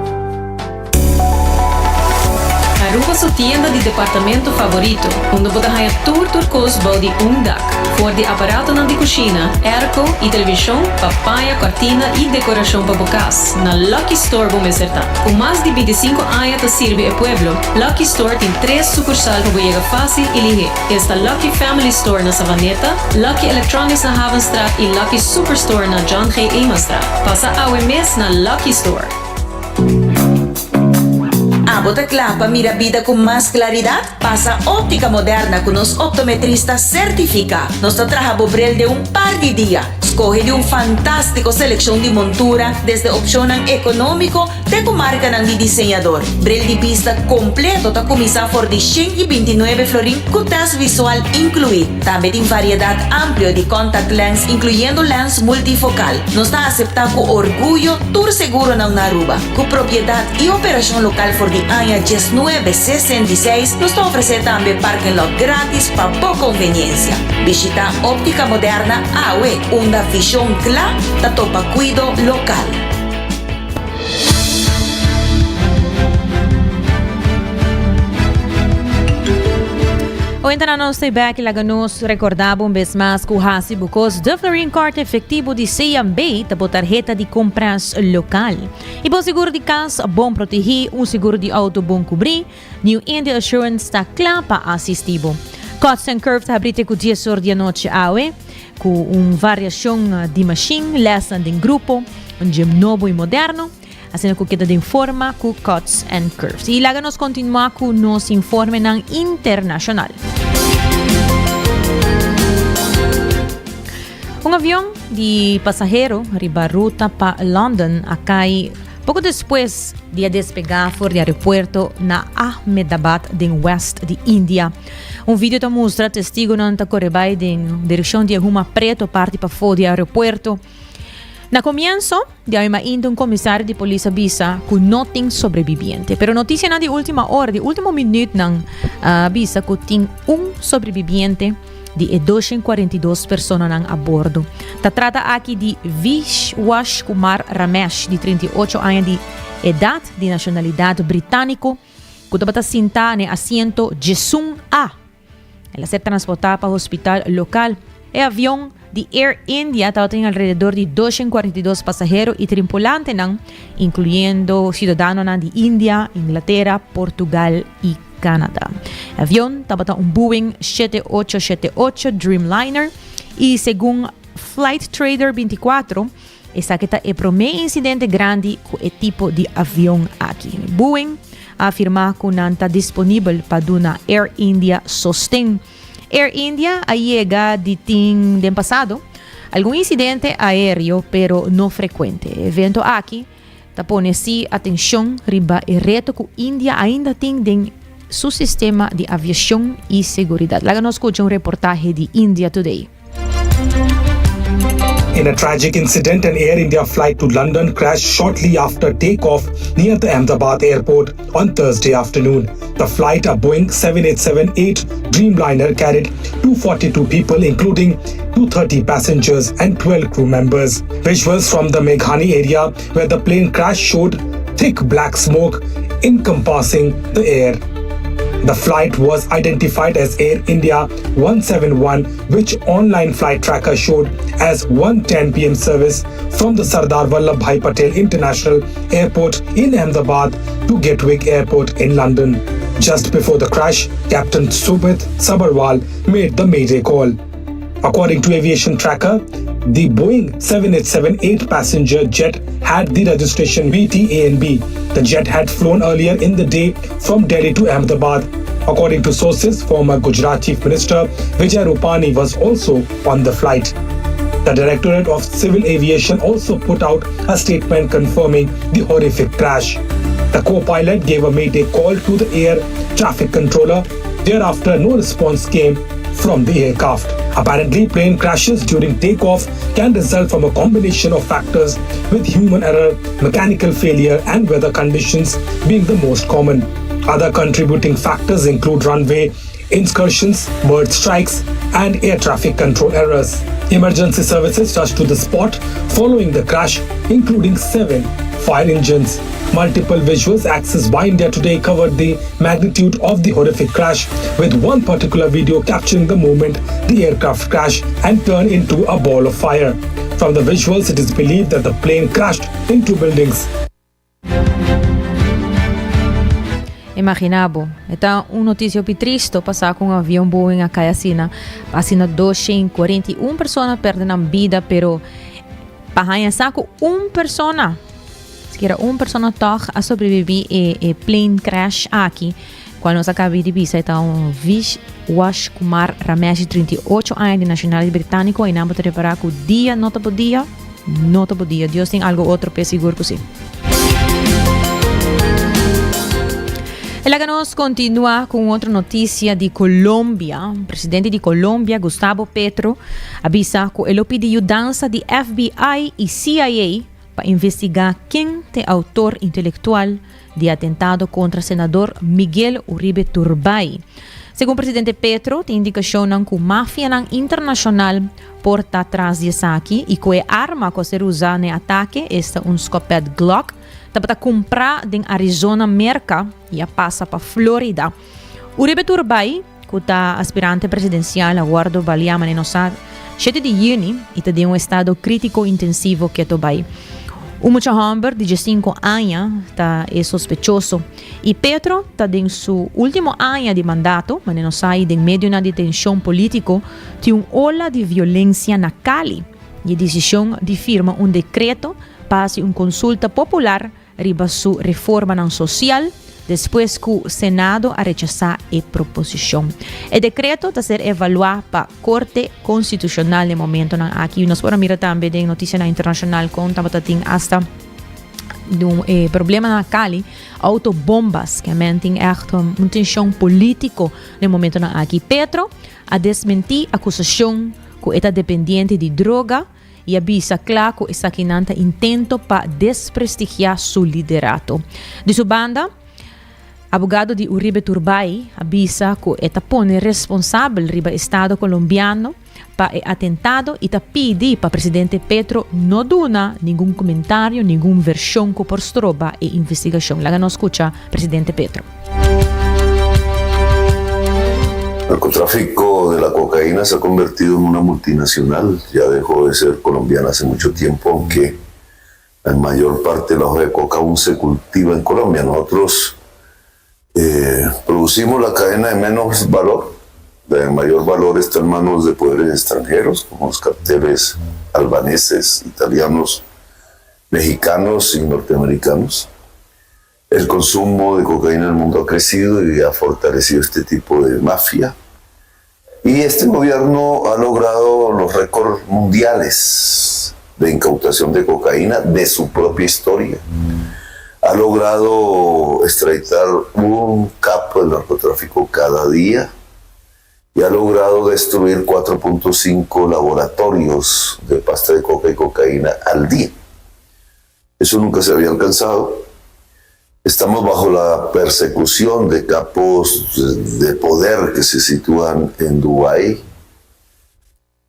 Aruba sua tienda de departamento favorito, onde você ganha turcos body undak, for de aparato de cozinha, airco e televisão, papaya, cortina e decoração para bocas. Na Lucky Store vamos acertar. Com mais de 25 anos te serve o pueblo, Lucky Store tem 3 sucursais para você fácil e ligeiro. Está Lucky Family Store na Savaneta, Lucky Electronics na Havenstraat e Lucky Superstore na John G. Emanstraat. Passa ao mês na Lucky Store. Bota clapa, mira vida con más claridad. Pasa óptica moderna con los optometristas certificados. Nos trabaja bobrel de un par de días. Escoge de un fantástico selección de montura desde opción económico de comarca de diseñador. Brel de vista completo ta comisa for de 129 florín con test visual incluido. También tiene variedad amplia de contact lens incluyendo lens multifocal. Nos está aceptado con orgullo tour seguro en Aruba. Con propiedad y operación local for de año 1966 nos ofrece también parking lot gratis para poca conveniencia. Visita Óptica Moderna AWE, una visión clara de topa cuido local. O então nós estamos aqui lá nos recordamos vez mais que o Hasi Bucos de Florin Card efetivo de CMB da tarjeta de compras local. E bom seguro de casa, bom proteger, seguro de auto bom cobrir, New India Assurance está claro para assistir. Cuts and Curves abrite com dia sur dia noite awe, com variação de machine, lesson de grupo, gym novo e moderno. Assim que queda de forma com Cuts and Curves. E lá nos continua com nos informe ng internacional. Um avião de passageiro riba ruta para London acai pouco depois de despegar fora do aeroporto na Ahmedabad, de West de Índia. Vídeo está mostra testigo não está correndo em direção de uma preto parte para fora do aeroporto. Na comienzo, de ainda comissário de polícia avisa que não tem sobreviviente. Pero notícia na de última hora, de último minuto, avisa que tem sobreviviente de 242 pessoas a bordo. Se trata aqui de Vishwash Kumar Ramesh, de 38 anos de idade, de nacionalidade britânico, que estava sentado no assento Jesung A. Ela se transportada para o hospital local. O avião de Air India tem alrededor de 242 passageiros e tripulantes, incluindo cidadãos de Índia, Inglaterra, Portugal e Canadá. O avião estava Boeing 7878 Dreamliner e, segundo Flight Trader 24, esse aqui é o primeiro incidente grande com o tipo de avião aqui. Boeing afirma que não está disponível para dar Air India sostém. Air India llega de passado algum incidente aéreo, pero não frequente. Evento aqui pone-se atenção riba e reto que India ainda tem em seu sistema de aviação e seguridade. Lá nós escutamos reportagem de India Today. In a tragic incident, an Air India flight to London crashed shortly after takeoff near the Ahmedabad airport on Thursday afternoon. The flight, a Boeing 7878 Dreamliner, carried 242 people, including 230 passengers and 12 crew members. Visuals from the Meghani area where the plane crashed showed thick black smoke encompassing the air. The flight was identified as Air India 171, which online flight tracker showed as 1:10 p.m. service from the Sardar Vallabhbhai Patel International Airport in Ahmedabad to Gatwick Airport in London. Just before the crash, Captain Subhit Sabharwal made the mayday call. According to Aviation Tracker, the Boeing 7878 passenger jet had the registration VTANB. The jet had flown earlier in the day from Delhi to Ahmedabad. According to sources, former Gujarat Chief Minister Vijay Rupani was also on the flight. The Directorate of Civil Aviation also put out a statement confirming the horrific crash. The co-pilot gave a mayday call to the air traffic controller. Thereafter, no response came from the aircraft. Apparently, plane crashes during takeoff can result from a combination of factors, with human error, mechanical failure, and weather conditions being the most common. Other contributing factors include runway incursions, bird strikes, and air traffic control errors. Emergency services rushed to the spot following the crash, including 7 fire engines. Multiple visuals accessed by India Today covered the magnitude of the horrific crash, with one particular video capturing the moment the aircraft crashed and turned into a ball of fire. From the visuals, it is believed that the plane crashed into buildings. Imaginabo, esta notícia triste passar com avião Boeing a cair assim, 241 pessoas perdem a vida, pero para saco pessoa, se era pessoa toch a sobreviver e plane crash aqui, quando nós acabamos de ver, então Vishwash Kumar Ramesh, 38 anos de nacionalidade britânico, e não pode reparar que o dia não podia, Deus tem algo outro para seguro que sim. Ela nos continua com outra notícia de Colômbia. O presidente de Colômbia, Gustavo Petro, avisa que ele pediu ajuda de FBI e CIA para investigar quem é autor intelectual de atentado contra o senador Miguel Uribe Turbay. Segundo o presidente Petro, tem indicação que a máfia internacional porta atrás disso aqui e que a arma que se usa no ataque é escopeta Glock. Para comprar em Arizona, Merca, e a passa para Florida. Uribe Turbay, kuta aspirante presidencial Eduardo Valiama nenosad 7 de junio e de um estado crítico intensivo que tobai. O mucha hombre de 5 anos é sospechoso e Petro está em seu último ano de mandato, mas não sai de meio de tensão político, de ola de violência na Cali. E a decisão de firma decreto para consulta popular riba sua reforma social, depois que o Senado a rechazar a proposição. O decreto está ser evaluado para a Corte Constitucional no momento aqui. Nós podemos mirar também de notícia internacional com tabating hasta problema na Cali, autobombas que mentem uma tensão político no momento aqui. Petro a desmentir a acusação que está dependente de droga e avisa claro que está quinanta intento para desprestigiar seu liderato. De sua banda, abogado de Uribe Turbay avisa que está pone responsável riba Estado colombiano para atentado e está pedi para presidente Petro não dona nenhum comentário, nenhuma versão que por stroba e investigação. Lá não escucha presidente Petro. El narcotráfico de la cocaína se ha convertido en una multinacional, ya dejó de ser colombiana hace mucho tiempo, aunque la mayor parte de la hoja de coca aún se cultiva en Colombia. Nosotros producimos la cadena de menos valor, de mayor valor está en manos de poderes extranjeros, como los carteles albaneses, italianos, mexicanos y norteamericanos. El consumo de cocaína en el mundo ha crecido y ha fortalecido este tipo de mafia. Y este gobierno ha logrado los récords mundiales de incautación de cocaína de su propia historia. Ha logrado extraditar un capo del narcotráfico cada día y ha logrado destruir 4.5 laboratorios de pasta de coca y cocaína al día. Eso nunca se había alcanzado. Estamos bajo la persecución de capos de poder que se sitúan en Dubái.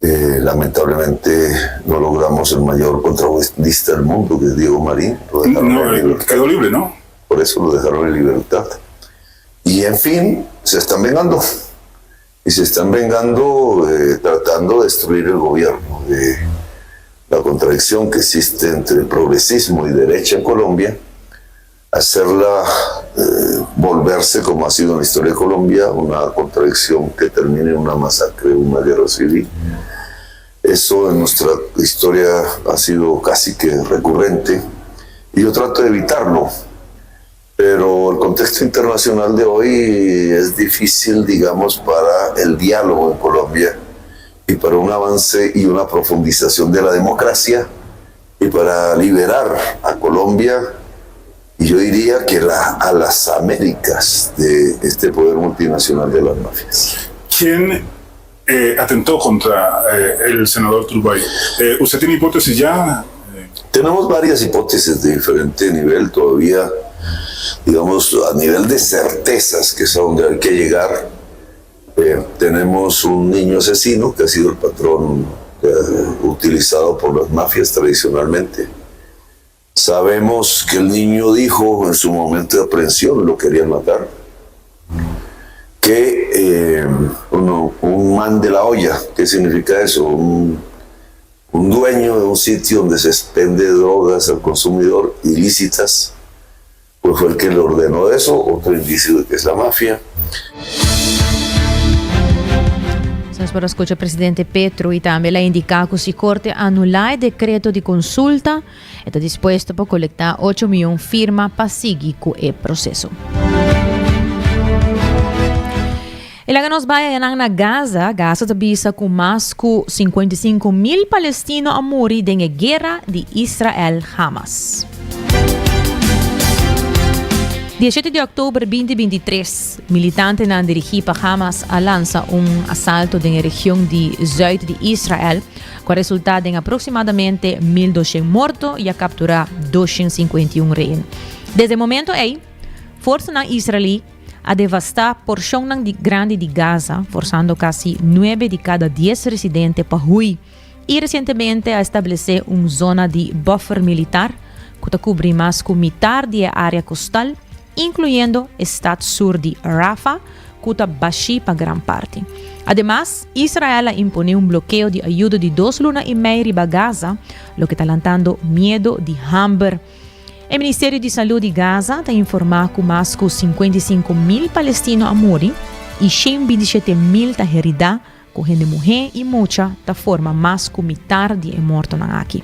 Lamentablemente no logramos el mayor contrabandista del mundo, que es Diego Marín. Lo dejaron en libertad. Quedó libre, ¿no? Por eso lo dejaron en libertad. Y en fin, se están vengando. Y se están vengando tratando de destruir el gobierno. La contradicción que existe entre progresismo y derecha en Colombia, hacerla volverse, como ha sido en la historia de Colombia, una contradicción que termine en una masacre, una guerra civil. Eso en nuestra historia ha sido casi que recurrente y yo trato de evitarlo, pero el contexto internacional de hoy es difícil, digamos, para el diálogo en Colombia y para un avance y una profundización de la democracia y para liberar a Colombia, y yo diría que a las Américas de este poder multinacional de las mafias. ¿Quién atentó contra el senador Turbay? ¿Usted tiene hipótesis ya? Tenemos varias hipótesis de diferente nivel todavía, digamos, a nivel de certezas, que es a donde hay que llegar. Tenemos un niño asesino que ha sido el patrón utilizado por las mafias tradicionalmente. Sabemos que el niño dijo en su momento de aprehensión, lo querían matar, que un man de la olla, ¿qué significa eso? Un dueño de un sitio donde se expende drogas al consumidor ilícitas, pues fue el que le ordenó eso, otro indicio de que es la mafia. Para escuchar el presidente Petro y también la indica que si corte anular el decreto de consulta, está dispuesto para colectar 8 millones de firmas para seguir con el proceso. E lá nos vai na Gaza avisa com mais de 55,000 palestinos a morrer na guerra de Israel-Hamas. 17 de outubro de 2023, militantes na dirigida para Hamas lança assalto na região de zuid de Israel, com resultado em aproximadamente 1.200 mortos e a capturar 251 reis. Desde o momento aí, força israelí a devastar porção grande de Gaza, forçando quase 9 de cada 10 residentes para huir, e recentemente a estabelecer uma zona de buffer militar que cobre mais que metade da área costal, incluindo o estado sur de Rafah, kuta bashi pa gran parte. Además, Israel impone un bloqueo de ayuda de 2 lunas y media riba Gaza, lo que está lanzando miedo de hambre. El Ministerio de Salud de Gaza está informando que más de 55,000 palestinos han muerto y 127,000 están heridos, com gente mulher e muita da forma mais que metade de mortos aqui.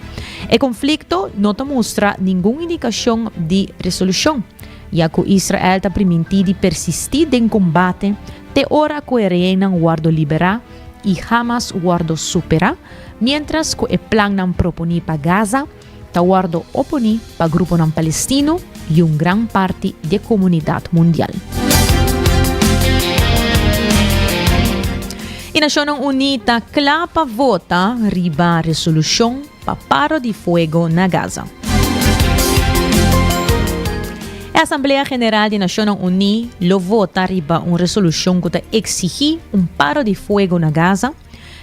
O conflito não mostra nenhuma indicação de resolução, já que Israel está permitindo persistir em combate até hora que o reino guarda liberar e Hamas guarda superar, mientras que o plano não propõe para Gaza está guarda opõe para o grupo palestino e uma grande parte da comunidade mundial. E Nações Unidas clapa vota riba a resolução para paro de fogo na Gaza. A Assembleia Geral de Nações Unidas lo vota riba uma resolução que exige paro de fogo na Gaza,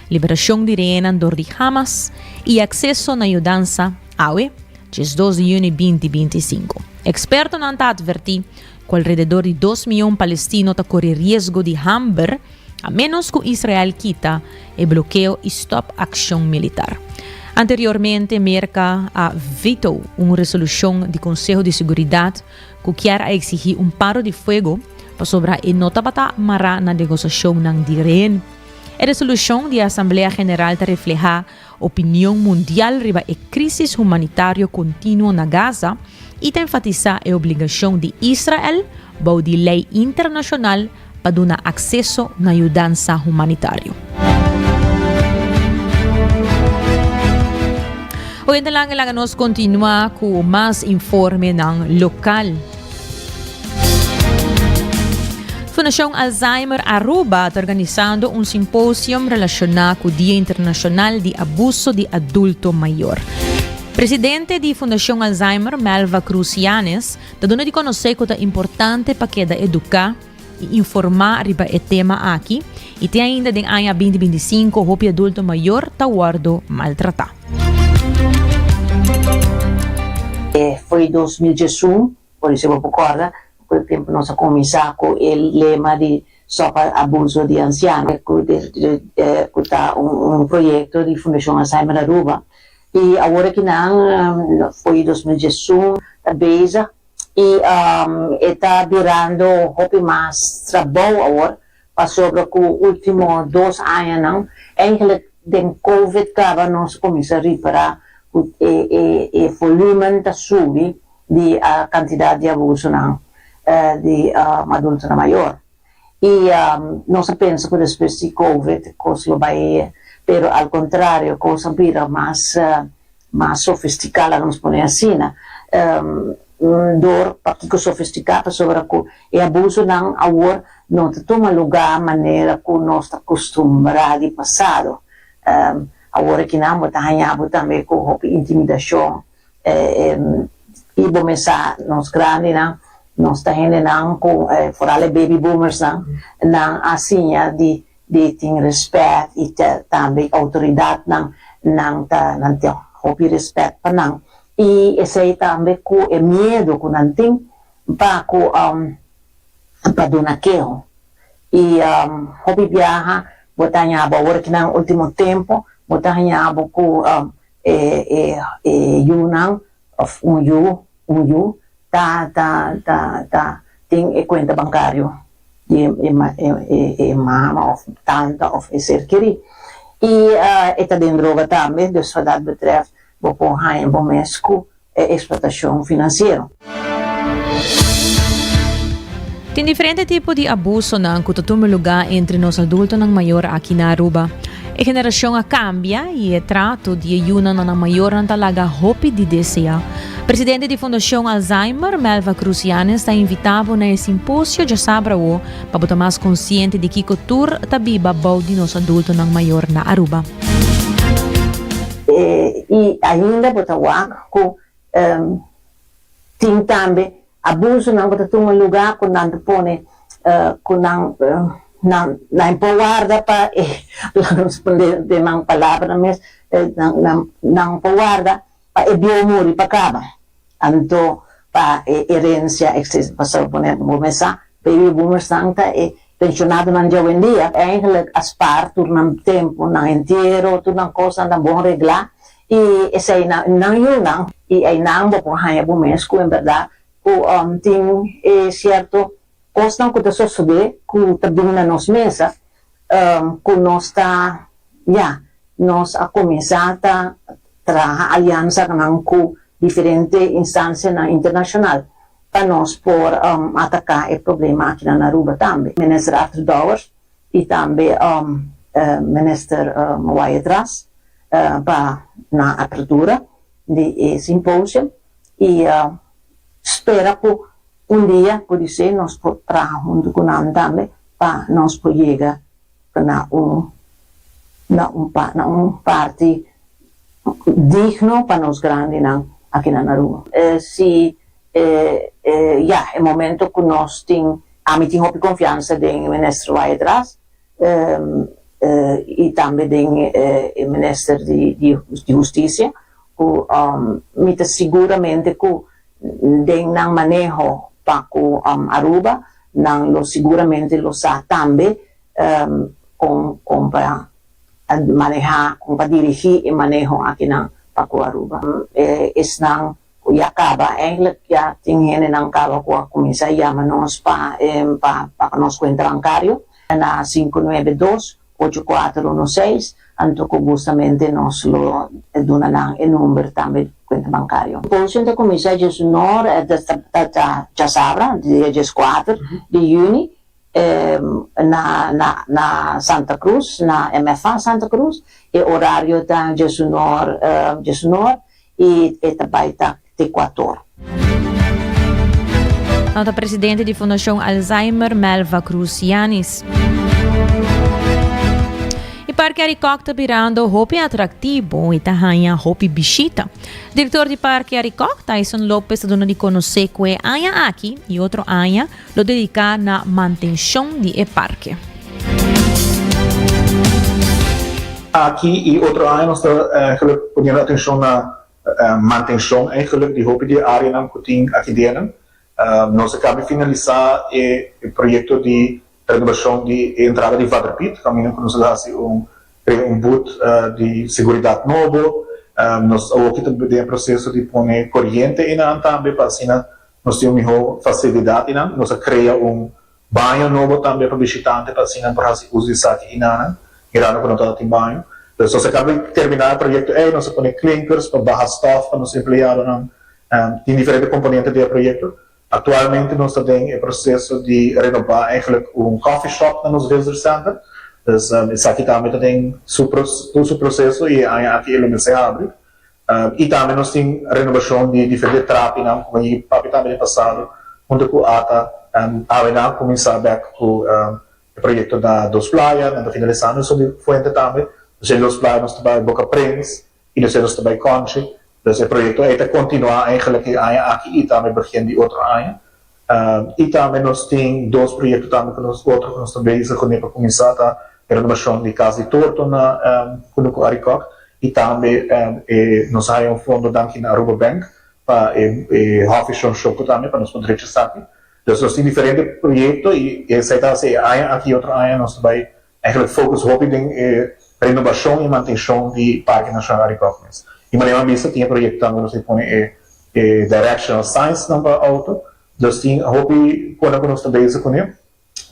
liberação de rehenes de Hamas e acesso na ajudança AUE, 2 de junho de 2025. Expertos não advertem que alrededor de 2 milhões de palestinos correm risco de hambre a menos que Israel quita o bloqueio e stop ação militar. Anteriormente, América vetou uma resolução do Conselho de Seguridade que quer exigir paro de fogo para sobrar e não para marrar na negociação de rehén. A resolução da Assembleia Geral reflete a opinião mundial sobre a crise humanitária contínua na Gaza e enfatiza a obrigação de Israel para a lei internacional para dar acesso na ajudança humanitária. Hoje lang nós continua com mais informe ng local. Fundação Alzheimer Aruba está organizando simpósio relacionado com o Dia Internacional de Abuso de Adulto Maior. Presidente da Fundação Alzheimer, Melva Crucianes, está dando de conhecer que é importante para que educar e informar sobre o tema aqui e tem ainda em ano 2025 o adulto maior está guardo maltratado. Foi 2018, por isso eu recordo, por tempo nós começamos com o lema de só para abuso de ancianos, que está projeto de Fundação Alzheimer Aruba. E agora que não, foi 2018, a Beisa, e está virando o mais trabalho agora, sobre os últimos 2 anos, não, eigenlijk den COVID acaba nós começamos a reparar o volume da sube de quantidade de abuso não, de adultos maior. E nós pensamos que depois de COVID, coisa vai, pero ao contrário, coisa vira mais sofisticada, vamos pôr assim, dor partico sofisticada sobre o abuso não agora não toma lugar maneira que nós está acostumado no passado. Agora que não está também com intimidação e começar nós grandes nós está não com fora baby boomers não assim de ter respeito e também autoridade não ter respeito para não. E esse aí também com o medo que não tem para donar aquilo. E hobby viaja, botar em aba, agora que no último tempo, botar em aba com Yunnan, tem conta bancário, e mama, of tanta, of serqueri. E está dentro droga também, dus wat dat betreft, bom hain bom mesco explotação financeira. Tem diferente tipo de abuso que toma lugar entre os adultos e maior aqui na Aruba. A geração cambia e o trato de ajuda na maior não talaga hope de desejar. Presidente da Fundação Alzheimer, Melva Crucianes, está invitado na simpósio de sábado para botar mais consciente de que cultura está viva de nos adultos e maior na Aruba. E ainda botar o tem também abuso não botar um lugar quando não põe na empoguarda para responder de uma palavra mas não empoguarda para biomuri para acaba então para herência para poner começar baby boomers tanta pensionado ng Jawendia, eigenlijk as par ng tempo ng entero, ng cosa ng buong regla, e say nang yun lang, ay nang bupuhaya bumesco, en verdad, ting cierto, costan ko taso sube, ku tabing na nos mesa, ku nos ta, nos a comenzata tra alianza ng ku diferente instancia na internacional, para nós por atacar o problema aqui na Aruba também. Minister Arthur Dowers e também Minister Waitras para na abertura de simpósio e espera por dia, por isso nós para junto com nós também para nós chegar na parte digno para nós grande aqui na Aruba. Se é momento que nós temos confiança no ministro Waitras e também no ministro de Justiça, que seguramente que tem manejo para Aruba, seguramente lo sa também para manejar, para dirigir e manejo aqui na Aruba. E acaba, eigenlijk tingin ng kawa ko kumisa yamanos pa nos kwenta bancario na 592-8416 anto ko justamente nos lo duna ng number tambe kwenta bancario. Position de kumisa jesunor da sabra de 4 de juni na Santa Cruz, na MFA Santa Cruz, e horário da jesunor e etabaita Equator. Nota presidente de Fundação Alzheimer, Melva Cruz Yanis. E Parque Aricoc está virando hopi atrativo e tahanha hopi bichita. Diretor de Parque Aricoc, Tyson Lopes, dona de conhecer que aya aqui e outro aya lo dedica na manutenção de parque. Aqui e outro aya nós estamos poniendo atenção na manutenção eigenlijk die hoop die área nam kuting aqui dentro nós acabamos de finalizar o projeto de renovação de entrada de Waterpit, caminho que nós fazemos boot de segurança novo, nós aqui também processo de pôr corrente in também para assim nós temos melhor facilidade nós criamos banho novo também para visitante para assim para usar isso aqui irano quando está em banho. Então, se acaba de terminar o projeto, nós põe clinkers para barra staff para nos empregado em diferentes componentes do projeto. Atualmente nós temos o processo de renovar eigenlijk coffee shop nos visitor center. Então, isso aqui também tem o processo e aqui ele se abre. E também nós temos renovação de diferentes trapos, como o papi também passado, onde com a ATA, a começar com o projeto da Dos Playas, na finalização sobre Fuente também. Los planos erbij Boca Prince, e nós erbij Conchi. Dus het project está continuar eigenlijk aqui e também begin die outra área. E também nós temos dois projetos também que nós outros que nós também para começar a renovação de casa de torto na Kunuku Aricoc e também nós temos fundo aqui na Aruba Bank para Hoffice Shop também para nós poder registrar aqui. Dus nós temos diferentes projetos e essa é aqui outra área nós também eigenlijk focus hoping renovação e manutenção de Parque Nacional Aricoc. E maneira missa tinha projeto também nós põe Directional Science number auto. Dus tinha hobby quando nós também isso com ele.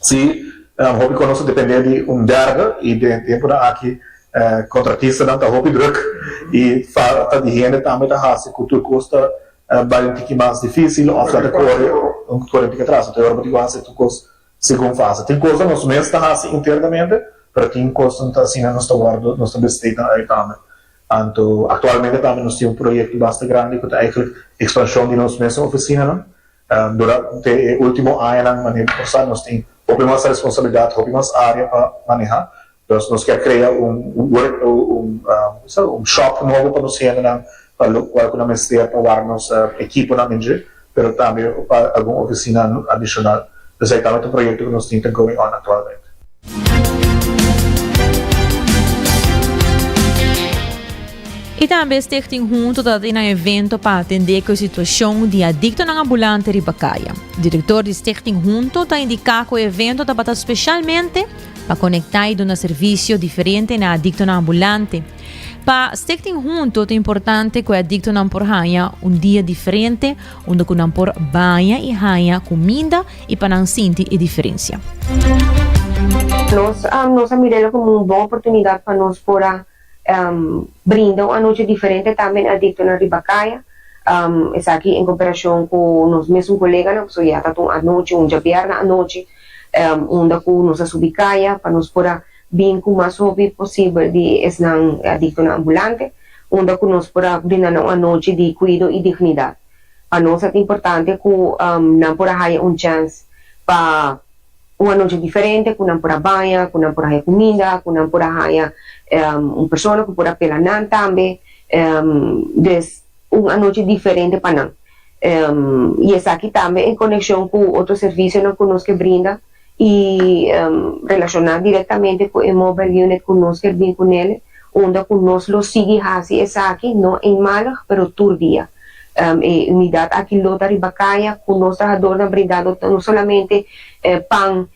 Se hobby quando nós depender de derde e de tempo aqui contratista não tá hobby druk e falta de renda também tá raça cultura custa bastante mais difícil ou falta corre que atrás então eu vou dizer tu custa segundo fase tem coisa nós mesmos tá raça internamente para tem coisa tá assim nós tá guardo nós também está aí também. Então, atualmente também nós temos projeto bastante grande que é a expansão de nossa mesma oficina. Durante o último ano, nós temos mais responsabilidade, mais área para manejar. Então, nós queremos criar shop novo para nós para nós ter para nossa equipe na Ninja, mas também para alguma oficina adicional. Então, é também um projeto que nós temos going on atualmente. E também Stichting Junto está em um evento para atender a situação de adicto na ambulante Ribacaia. O diretor de Stichting Junto está indicando que o evento está para especialmente para conectar e um serviço diferente na adicto na ambulante. Para Stichting Junto é importante que o adicto não por ganhar dia diferente, onde que não por banha e ganhar comida e para não sentir a diferença. Nós miramos como uma boa oportunidade para nós brindar uma noite diferente também adicto na Ribacaia. Está aqui em cooperação com os mesmos colegas, so já está a noite, dia à noite, onde com nossa subicaia para nós poder bem com o mais rápido possível de estar adicto na ambulante, onde com nós poder brindar uma noite de cuidado e dignidade. Para nós é importante que não poder ter chance para uma noite diferente, que não poder banhar, que não poder ter comida, que não poder ter uma pessoa que pode apelar também, uma noite diferente para nós. E essa aqui também em conexão com outro serviço que nós que brinda e relacionar diretamente com o mobile unit que nós que brinda com ele, onde nós lo sigue assim essa aqui, não em Malag, pero todo dia. Unidade aqui lota Ribacaia, com nós trabajadores brindado não somente pão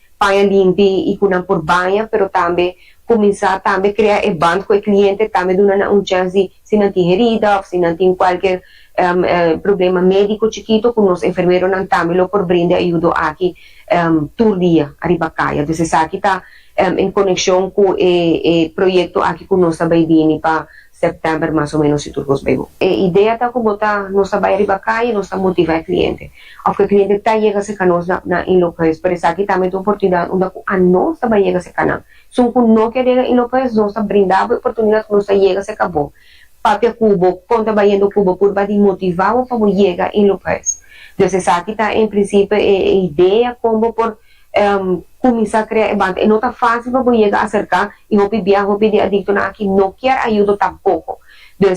limpo e com por banha, pero também começar também a criar evento com o cliente, também dando chance se não tem herida, se não tem qualquer problema médico chiquito, com os enfermeiros também lo por brinde ajuda aqui todo dia a Ribacaia. Então, isso aqui está em conexão com o projeto aqui que nós também vimos para setembro, mais ou menos, se tudo bem. A ideia está como está nós trabalhar Ribacaia e nós motivar o cliente. Porque o cliente está chegando a nós em locais, por isso aqui também tem oportunidade onde a nós também chega a canal. Se não quer chegar em locais, nós brindamos a oportunidade que nós chega a acabou. Papel Cubo, quando trabalhando Cubo, por para motivar o para chegar em locais. Então, aqui está em princípio a ideia como por começar a criar evento. E não está fácil para chegar a acercar e o de adicto aqui não quer ajuda tampouco. Então,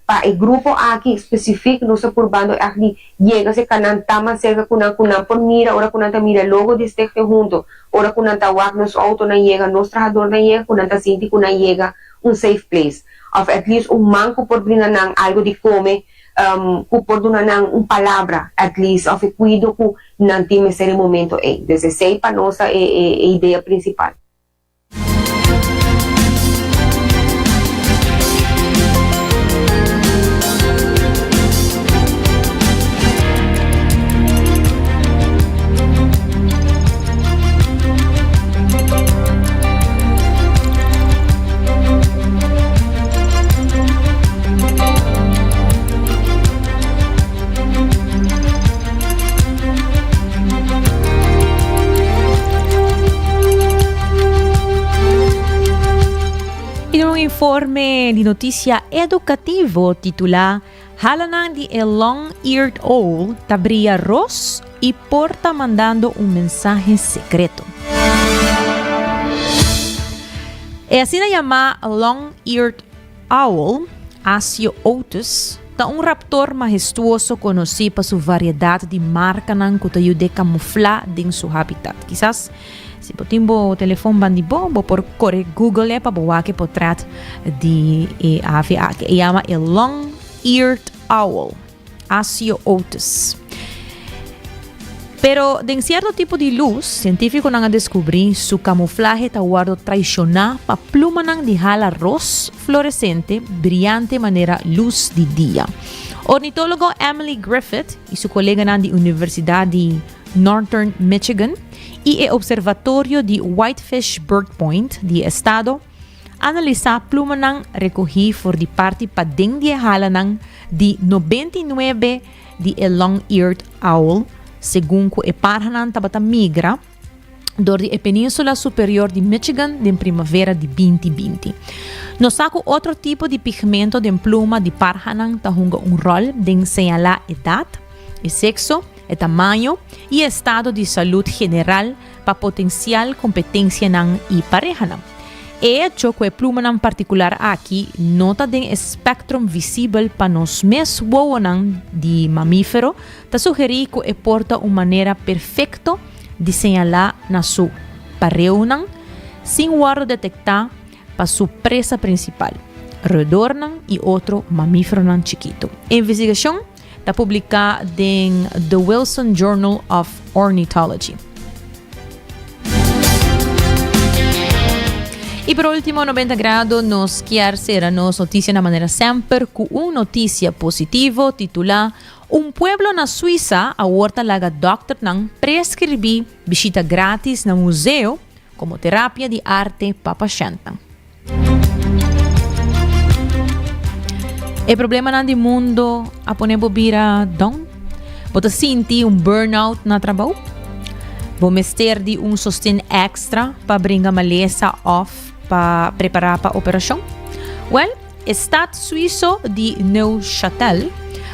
para o grupo aqui específico, nós por bando aqui chega a canal tama cerca com por mira, ora com mira logo de este junto, ora com walk nos auto na chega, nos trabajador na chega, com sinti com chega safe place. Of at least manco por brindar algo de comer, por dar palavra, at least, of cuido que não tem esse momento. Desde sei para nossa ideia principal. Informe de notícia educativo titular Halanan de El Long-Eared Owl tabria Ross e porta mandando mensaje secreto. É assim chamada Long-Eared Owl, Asio otus, tá raptor majestuoso conhecido por sua variedade de marcas que ajuda a camuflar em seu habitat. Quizás se potimbo telefone bandibo, por correr Google para boa que portrait de ave que se chama el long-eared owl, Asio otus. Pero de certo tipo de luz, científico não descobrir su camuflaje está guardo tradicional para pluma de hala ros fluorescente, brillante maneira luz de dia. Ornitólogo Emily Griffith e su colega na de Universidade de Northern Michigan e o Observatório de Whitefish Bird Point de Estado analisar pluma nang recogi for di parte pa ding di halanan di 99 di el long-eared owl según ko e parhanan tabata migra dor di Península Superior de Michigan de primavera de 2020. No saco outro tipo de pigmento de pluma de parhanan tahunga rol de señalar edad, e sexo, e tamanho e estado de saúde general para potencial competência nan e pareja nan. E hecho que pluma nan particular aqui nota den espectrum visível para nos mes wowonan de mamífero ta sugerir que e porta uma maneira perfeita de señalar na su pareunan sin guardo detectar para su presa principal. roedor y otro mamífero chiquito. Investigación está publicada en The Wilson Journal of Ornithology. Y por último, 90 grados, nos quiere hacer noticia de manera sempre con una noticia positiva titulada Un pueblo na Suiza ahorita laga doctor nang prescribir visita gratis na museo como terapia de arte para pacientes. El problema nandi mundo a poner bobira down, bota sinti burnout na trabajo, bo mester di sostén extra para bringar maleza off para preparar para operação. Well, Estado Suíço de Neuchâtel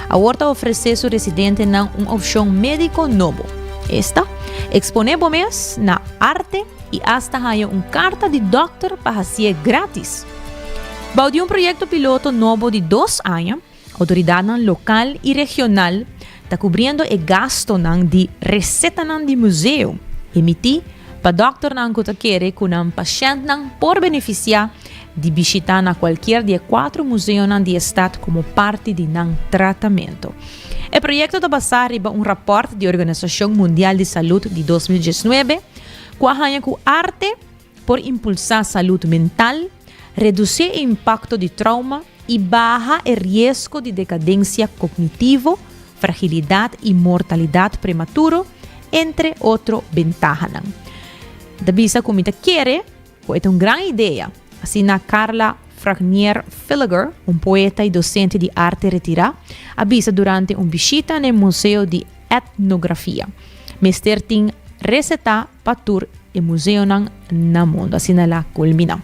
ahorita oferece su residente una opción médico novo. Esta expone bomes na arte y hasta haya carta de doctor para hacer gratis. Baudi proyecto piloto novo de 2 años, autoridad local y regional está cubriendo el gasto de receta de museo. Emiti para doctor que quiere con un paciente por beneficiar de visitar a cualquier de 4 museos de estado como parte de tratamento. El proyecto está basado en un reporte de Organización Mundial de Salud de 2019, que con arte por impulsar salud mental, reducir el impacto de trauma y baja el riesgo de decadencia cognitiva, fragilidad y mortalidad prematuro, entre otras ventajas. La visa comita quiere, es una gran idea. Así na Carla Fragnier Filliger, un poeta y docente de arte retirada, avisa durante una visita en el Museo de Etnografía. Mester tin receta para tour el museo na mundo. Así na la culmina.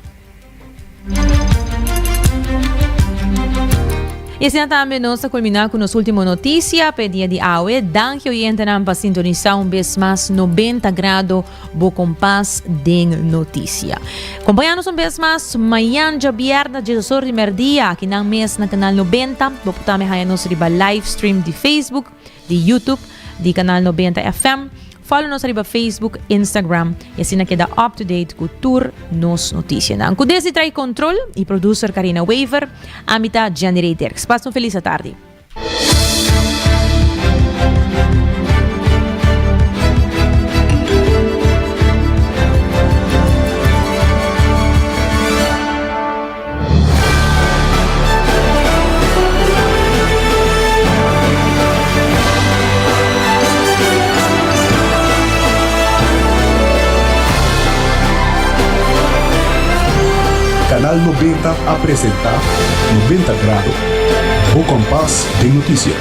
Y así también nos culminar con las últimas noticias. Pedía de hoy, danke oyente para sintonizar un vez más 90 grados bo compás de noticia. Acompáñanos un vez más mañana viernes 18 de día aquí en el mes na canal 90. Vos también nos riba live stream de Facebook, de YouTube, de canal 90 FM. Follow-nos arriba Facebook, Instagram y así nos queda up to date con tour nos noticias. Con desde trae control y producer Karina Waver, amita Jenny Derks. Pasen una feliz tarde. Canal 90 a presentar 90 grados, o compás de noticia.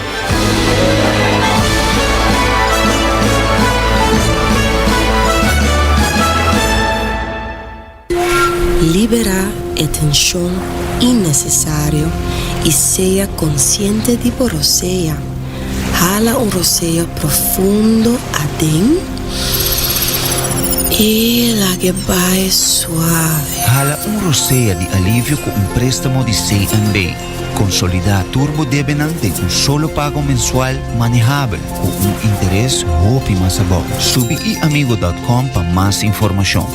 Libera tensión innecesario y sea consciente de borosea. Jala un roceo profundo adentro. Y la que va suave. Hala un rosea de alivio con un préstamo de C&B. Consolidar Turbo Debenante con solo pago mensual manejable con un interés hopi más abajo. Subi iamigo.com para más información.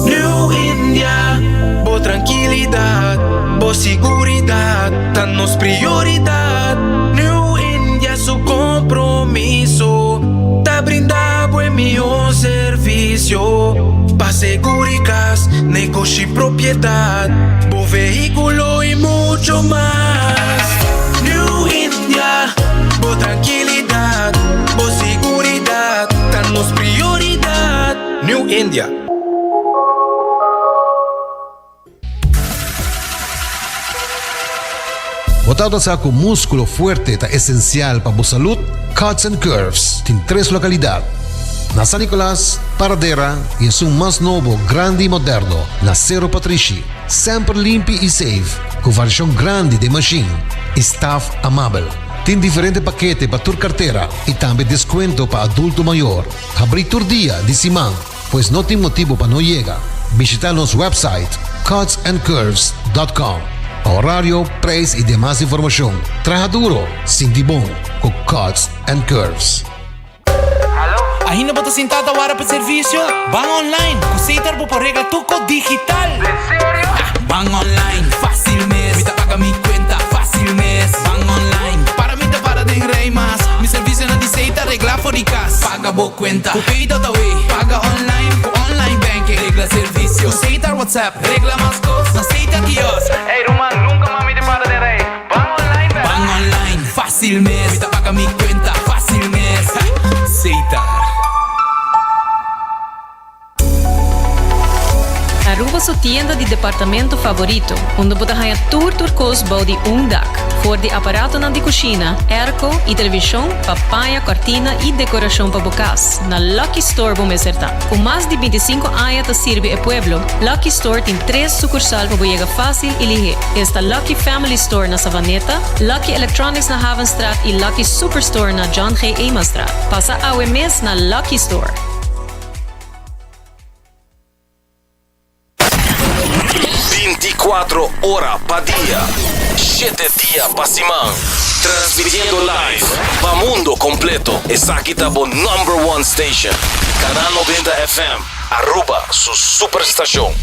New India, bo tranquilidad, bo seguridad, danos prioridad. New India su compromiso, te brinda buen mío servicio. Pa' seguridad, negocio y propiedad, bo vehículo y mucho más. New India, bo tranquilidad, bo seguridad, danos prioridad. New India. Botado sa com músculo fuerte ta esencial para a salud, Cuts and Curves tem 3 localidades. Na San Nicolás, Paradera e é um mais novo, grande e moderno, na Cerro Patrici. Sempre limpo e safe, com versão grande de machine. Staff amável. Tem diferentes paquetes para tua carteira e também desconto para adulto maior. Abrir todo dia de semana, pois não tem motivo para não chegar. Visitar nosso website cutsandcurves.com. Horário, preço e demais informação. Traja duro, sinti bom, com Cuts and Curves. Ainda bota sentada hora para serviço. Van online, aceitar por regla tuco digital. ¿En serio? Van online, fácil mes. Me paga mi cuenta, fácil mes. Van online, para mí te para de rey más. Mi servicio no dice regla for the cas. Paga bo cuenta, pay that away. Paga online, online banking. Regla servicio, aceitar WhatsApp. Regla más cosas, aceita Dios. Hey Roman, nunca mami te para de rey. Van online, van online, fácil mes. Me paga mi cuenta, fácil mes. Aceitar. Aruba sua tienda de departamento favorito, onde você ganha turcos body dak, for de aparato na de cozinha, airco e televisão, papaya, cortina e decoração para bocas. Na Lucky Store vamos acertar. Com mais de 25 anos de servir o pueblo, Lucky Store tem 3 sucursal para chegar fácil e ligeiro. Está Lucky Family Store na Savaneta, Lucky Electronics na Havenstraat e Lucky Superstore na John G. Emastraat. Passa a mes na Lucky Store. 24 horas pa' día, 7 días pa' semana. Transmitiendo live pa' mundo completo. Esa aquí está por #1 station. Canal 90 FM. Aruba, su superestación.